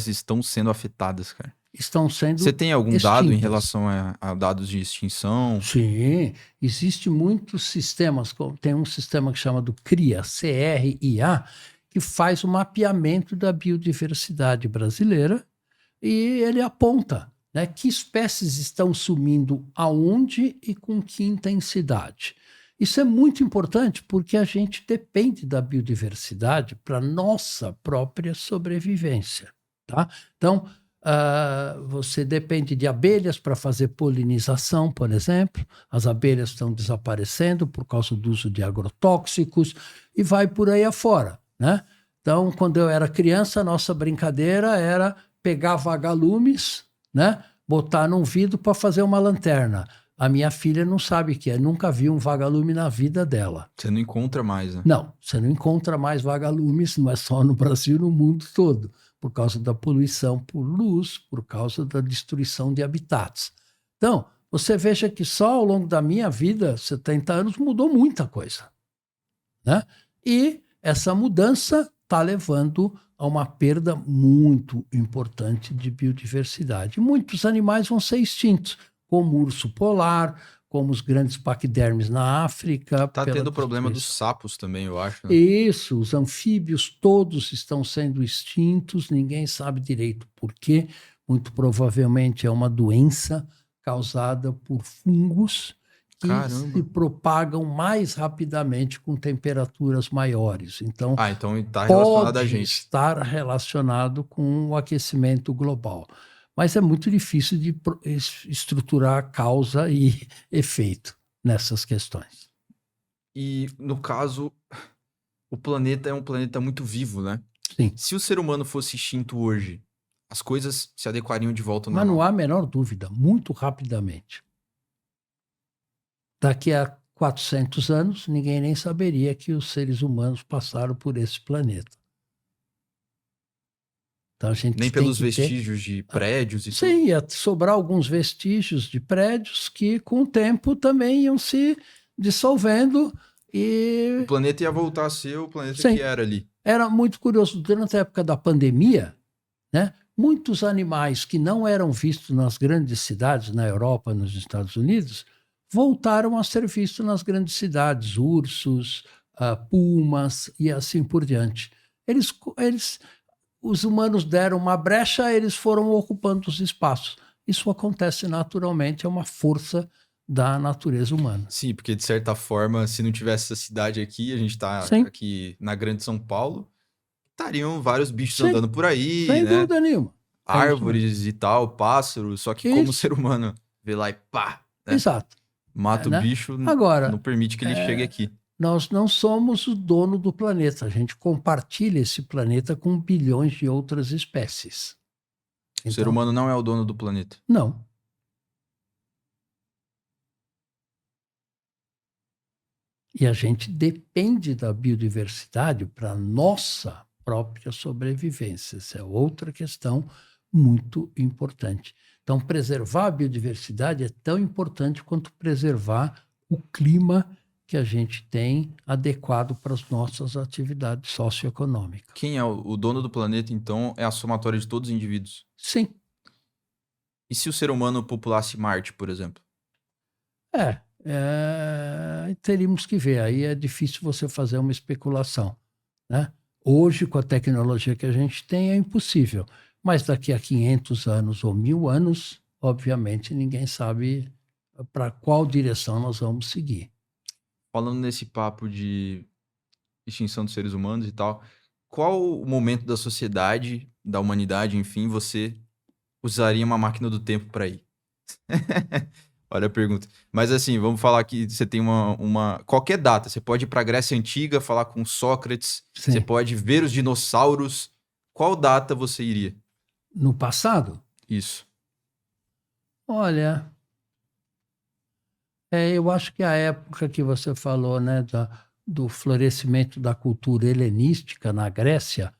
estão sendo afetadas, cara. Estão sendo Você tem algum extintas. dado em relação a dados de extinção? Sim, existe muitos sistemas. Tem um sistema que chama do CRIA, C-R-I-A, que faz o mapeamento da biodiversidade brasileira e ele aponta, né, que espécies estão sumindo aonde e com que intensidade. Isso é muito importante porque a gente depende da biodiversidade para nossa própria sobrevivência. Tá? Então, você depende de abelhas para fazer polinização, por exemplo. As abelhas estão desaparecendo por causa do uso de agrotóxicos e vai por aí afora. Né? Então, quando eu era criança, a nossa brincadeira era pegar vagalumes, né, botar num vidro para fazer uma lanterna. A minha filha não sabe o que é, nunca viu um vagalume na vida dela. Você não encontra mais, né? Não, você não encontra mais vagalumes, não é só no Brasil, no mundo todo, por causa da poluição por luz, por causa da destruição de habitats. Então, Você veja que só ao longo da minha vida, 70 anos, mudou muita coisa, né? E essa mudança está levando a uma perda muito importante de biodiversidade. Muitos animais vão ser extintos, como o urso polar, como os grandes paquidermes na África. Tá pela tendo o problema dos destruição. sapos também, eu acho, né? Isso, os anfíbios todos estão sendo extintos, ninguém sabe direito por quê. Muito provavelmente é uma doença causada por fungos que Caramba. se propagam mais rapidamente com temperaturas maiores. Então, Então tá relacionado a pode gente. estar relacionado com o aquecimento global. Mas é muito difícil de estruturar causa e efeito nessas questões. E, no caso, o planeta é um planeta muito vivo, né? Sim. Se o ser humano fosse extinto hoje, as coisas se adequariam de volta ao Mas não normal. há a menor dúvida, muito rapidamente. Daqui a 400 anos, ninguém nem saberia que os seres humanos passaram por esse planeta. Então a gente Nem tem pelos que ter... vestígios de prédios e tudo. Sim, ia sobrar alguns vestígios de prédios que, com o tempo, também iam se dissolvendo e... O planeta ia voltar a ser o planeta Sim. que era ali. Era muito curioso, durante a época da pandemia, né, muitos animais que não eram vistos nas grandes cidades, na Europa, nos Estados Unidos, voltaram a ser vistos nas grandes cidades, ursos, pumas e assim por diante. Os humanos deram uma brecha, eles foram ocupando os espaços. Isso acontece naturalmente, é uma força da natureza humana. Sim, porque de certa forma, se não tivesse essa cidade aqui, a gente tá Sim. aqui na Grande São Paulo, estariam vários bichos Sim, andando por aí, sem né? dúvida nenhuma. Árvores e tal, pássaros, só que como o Isso. ser humano vê lá e pá, né? Exato. Mata né? o bicho, Agora, não permite que ele chegue aqui. Nós não somos o dono do planeta. A gente compartilha esse planeta com bilhões de outras espécies. O ser humano não é o dono do planeta. Não. E a gente depende da biodiversidade para a nossa própria sobrevivência. Essa é outra questão muito importante. Então, preservar a biodiversidade é tão importante quanto preservar o clima que a gente tem adequado para as nossas atividades socioeconômicas. Quem é o dono do planeta, então, é a somatória de todos os indivíduos? Sim. E se o ser humano populasse Marte, por exemplo? Teríamos que ver. Aí é difícil você fazer uma especulação, né? Hoje, com a tecnologia que a gente tem, é impossível. Mas daqui a 500 anos ou 1000 anos, obviamente, ninguém sabe para qual direção nós vamos seguir. Falando nesse papo de extinção dos seres humanos e tal, qual o momento da sociedade, da humanidade, enfim, você usaria uma máquina do tempo para ir? Olha a pergunta. Mas assim, vamos falar que você tem uma... Qualquer data, você pode ir para a Grécia Antiga, falar com Sócrates, Sim. você pode ver os dinossauros. Qual data você iria? No passado? Isso. Olha, eu acho que a época que você falou, né, do florescimento da cultura helenística na Grécia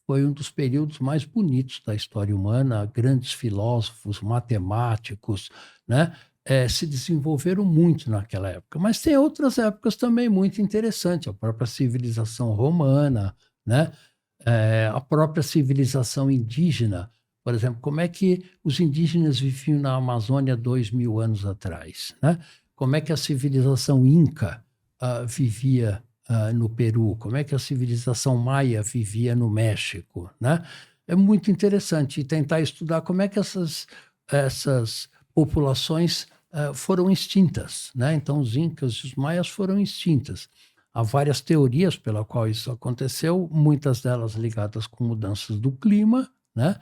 foi um dos períodos mais bonitos da história humana. Grandes filósofos, matemáticos, né, se desenvolveram muito naquela época. Mas tem outras épocas também muito interessantes, a própria civilização romana, né, a própria civilização indígena. Por exemplo, como é que os indígenas viviam na Amazônia 2000 anos atrás, né? Como é que a civilização inca vivia no Peru? Como é que a civilização maia vivia no México, né? É muito interessante tentar estudar como é que essas populações foram extintas, né? Então, os incas e os maias foram extintas. Há várias teorias pela qual isso aconteceu, muitas delas ligadas com mudanças do clima, né?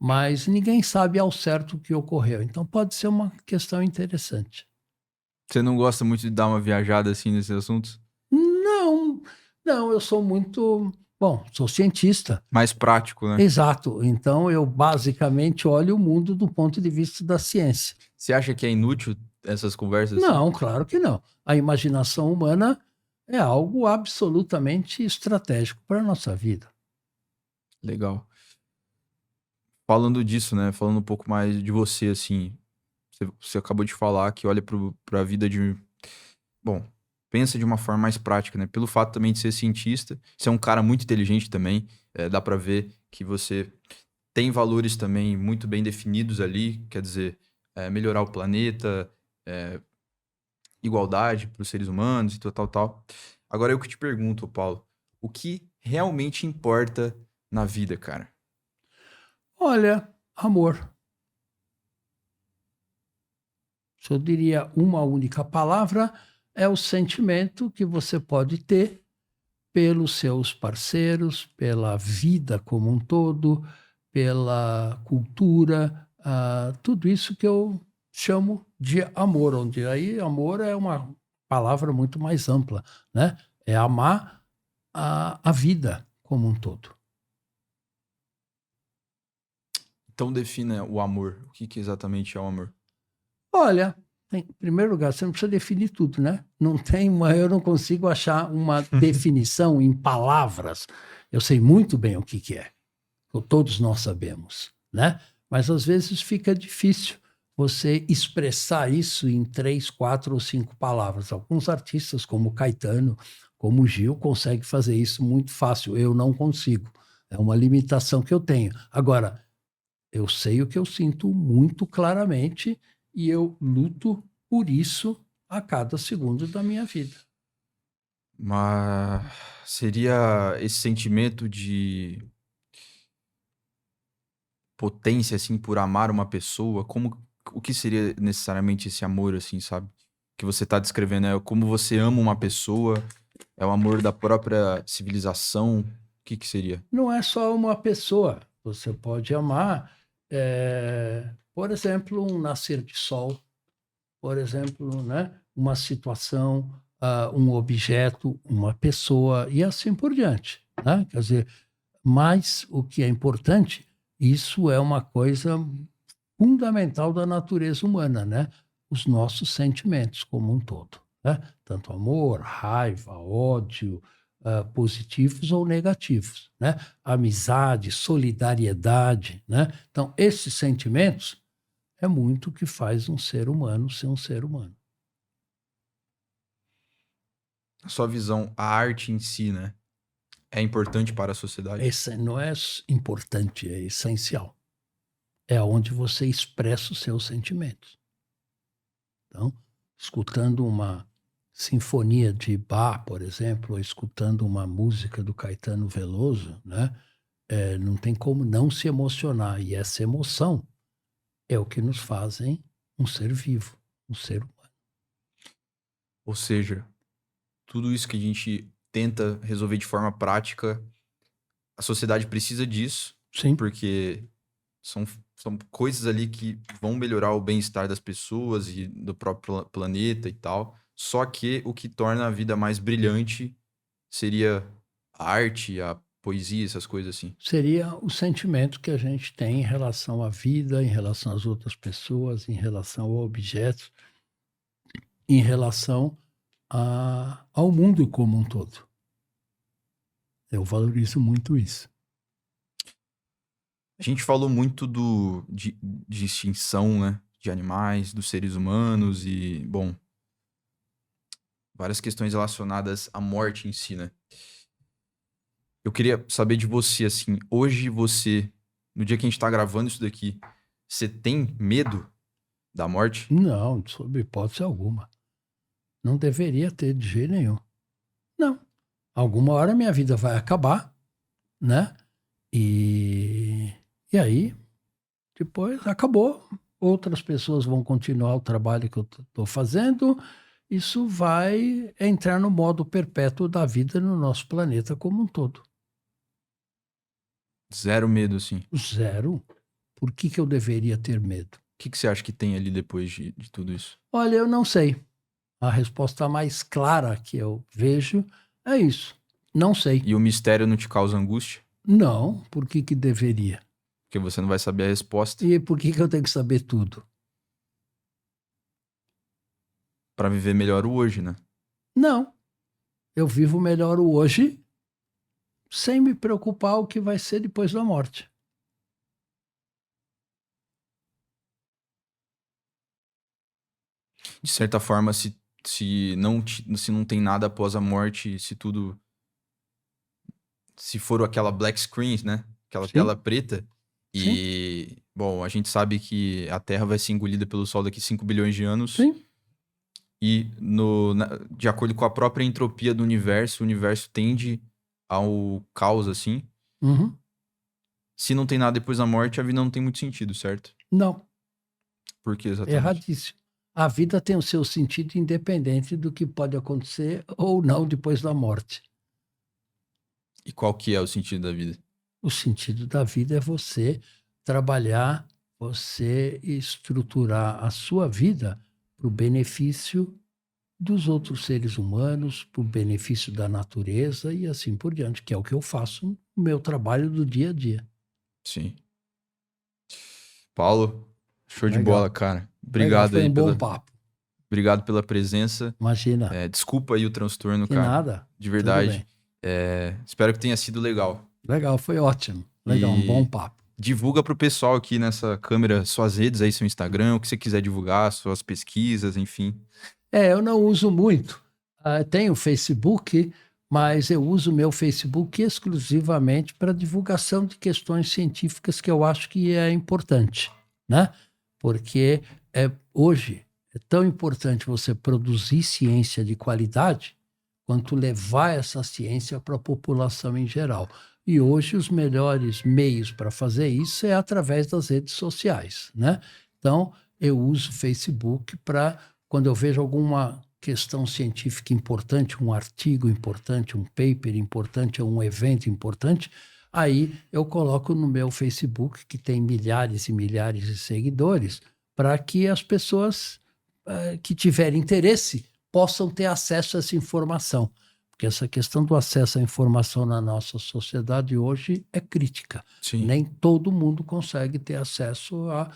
Mas ninguém sabe ao certo o que ocorreu. Então, pode ser uma questão interessante. Você não gosta muito de dar uma viajada assim nesses assuntos? Não, eu sou muito... Bom, sou cientista. Mais prático, né? Exato. Então, eu basicamente olho o mundo do ponto de vista da ciência. Você acha que é inútil essas conversas? Não, claro que não. A imaginação humana é algo absolutamente estratégico para a nossa vida. Legal. Falando disso, né? Falando um pouco mais de você, assim. Você acabou de falar que olha para a vida de... Bom, pensa de uma forma mais prática, né? Pelo fato também de ser cientista, você é um cara muito inteligente também, dá para ver que você tem valores também muito bem definidos ali, quer dizer, melhorar o planeta, igualdade para os seres humanos e tal. Agora eu que te pergunto, Paulo, o que realmente importa na vida, cara? Olha, amor. Se eu diria uma única palavra, é o sentimento que você pode ter pelos seus parceiros, pela vida como um todo, pela cultura, tudo isso que eu chamo de amor, onde aí amor é uma palavra muito mais ampla, né? É amar a vida como um todo. Então defina o amor. O que exatamente é o amor? Olha, em primeiro lugar, você não precisa definir tudo, né? Eu não consigo achar uma definição em palavras. Eu sei muito bem o que é. Todos nós sabemos, né? Mas às vezes fica difícil você expressar isso em 3, 4 ou 5 palavras. Alguns artistas, como Caetano, como Gil, conseguem fazer isso muito fácil. Eu não consigo. É uma limitação que eu tenho. Agora, eu sei o que eu sinto muito claramente e eu luto por isso a cada segundo da minha vida. Mas seria esse sentimento de potência, assim, por amar uma pessoa? O que seria necessariamente esse amor, assim, sabe? Que você tá descrevendo, é como você ama uma pessoa, é o amor da própria civilização, o que seria? Não é só uma pessoa. Você pode amar, por exemplo, um nascer de sol, por exemplo, né, uma situação, um objeto, uma pessoa e assim por diante, né? Quer dizer, mas o que é importante, isso é uma coisa fundamental da natureza humana, né? Os nossos sentimentos como um todo, né? Tanto amor, raiva, ódio, positivos ou negativos, né? Amizade, solidariedade, né? Então, esses sentimentos é muito o que faz um ser humano ser um ser humano. A sua visão, a arte em si, né? É importante para a sociedade? Esse não é importante, é essencial. É onde você expressa os seus sentimentos. Então, escutando uma sinfonia de Bach, por exemplo, ou escutando uma música do Caetano Veloso, né? Não tem como não se emocionar. E essa emoção é o que nos fazem um ser vivo, um ser humano. Ou seja, tudo isso que a gente tenta resolver de forma prática, a sociedade precisa disso, Sim, porque são, são coisas ali que vão melhorar o bem-estar das pessoas e do próprio planeta e tal. Só que o que torna a vida mais brilhante seria a arte, a poesia, essas coisas assim. seria o sentimento que a gente tem em relação à vida, em relação às outras pessoas, em relação ao objeto, em relação ao mundo como um todo. Eu valorizo muito isso. A gente falou muito de extinção, né? De animais, dos seres humanos e, bom, várias questões relacionadas à morte em si, né? Eu queria saber de você, assim, hoje você, no dia que a gente tá gravando isso daqui, você tem medo da morte? Não, sob hipótese alguma. Não deveria ter de jeito nenhum. Não. Alguma hora minha vida vai acabar, né? E, e aí, depois acabou. Outras pessoas vão continuar o trabalho que eu estou fazendo. Isso vai entrar no modo perpétuo da vida no nosso planeta como um todo. Zero medo, assim. O Zero. Por que eu deveria ter medo? que você acha que tem ali depois de tudo isso? Olha, eu não sei. A resposta mais clara que eu vejo é isso. Não sei. E o mistério não te causa angústia? Não, por que deveria? Porque você não vai saber a resposta E por que eu tenho que saber tudo? pra viver melhor o hoje, né? Não, eu vivo melhor o hoje sem me preocupar o que vai ser depois da morte. de certa forma, se não tem nada após a morte, se for aquela black screen, né? Aquela Sim. tela preta, e, bom, a gente sabe que a Terra vai ser engolida pelo Sol daqui 5 bilhões de anos. Sim. E de acordo com a própria entropia do universo, o universo tende ao caos, assim. Uhum. Se não tem nada depois da morte, a vida não tem muito sentido, certo? Não, Por que exatamente? erradíssimo. A vida tem o seu sentido independente do que pode acontecer ou não depois da morte. E qual que é o sentido da vida? O sentido da vida é você trabalhar, você estruturar a sua vida para o benefício dos outros seres humanos, para o benefício da natureza e assim por diante, que é o que eu faço no meu trabalho do dia a dia. Sim. Paulo, show de Legal. bola, cara. Legal, Obrigado foi aí um bom papo. Obrigado pela presença. Imagina, Desculpa aí o transtorno, que cara. nada. De Tudo verdade. bem. Espero que tenha sido legal. Legal, foi ótimo. Legal, um bom papo. Divulga pro pessoal aqui nessa câmera suas redes aí, seu Instagram, o que você quiser divulgar, suas pesquisas, enfim. Eu não uso muito. Tenho Facebook, mas eu uso meu Facebook exclusivamente para divulgação de questões científicas que eu acho que é importante, né? Porque hoje é tão importante você produzir ciência de qualidade quanto levar essa ciência para a população em geral. E hoje os melhores meios para fazer isso é através das redes sociais, né? Então, eu uso o Facebook para, quando eu vejo alguma questão científica importante, um artigo importante, um paper importante, um evento importante, aí eu coloco no meu Facebook, que tem milhares e milhares de seguidores, para que as pessoas que tiverem interesse possam ter acesso a essa informação. Porque essa questão do acesso à informação na nossa sociedade hoje é crítica. Sim. Nem todo mundo consegue ter acesso a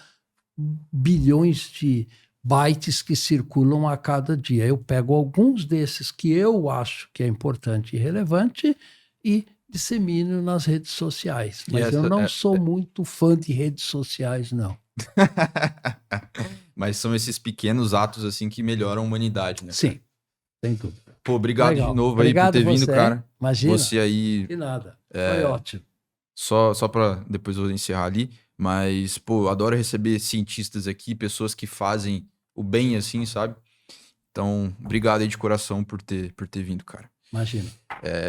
bilhões de bytes que circulam a cada dia. Eu pego alguns desses que eu acho que é importante e relevante e dissemino nas redes sociais. Mas eu não sou muito fã de redes sociais, não. Mas são esses pequenos atos, assim, que melhoram a humanidade, né? Sim, sem dúvida. Pô, obrigado Legal. de novo Obrigado aí por ter vindo, você, cara. Imagina. Você aí... De nada. Foi ótimo. Só pra depois eu encerrar ali, mas, pô, eu adoro receber cientistas aqui, pessoas que fazem o bem, assim, sabe? Então, obrigado aí de coração por ter vindo, cara. Imagina.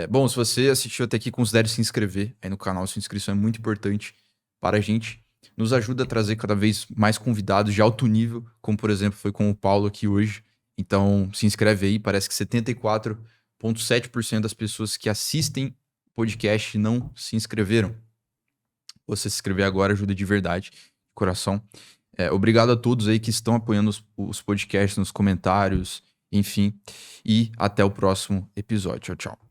Bom, se você assistiu até aqui, considere se inscrever aí no canal. Sua inscrição é muito importante para a gente. Nos ajuda a trazer cada vez mais convidados de alto nível, como, por exemplo, foi com o Paulo aqui hoje. Então, se inscreve aí. Parece que 74,7% das pessoas que assistem o podcast não se inscreveram. Você se inscrever agora ajuda de verdade, de coração. Obrigado a todos aí que estão apoiando os podcasts nos comentários, enfim. E até o próximo episódio. Tchau, tchau.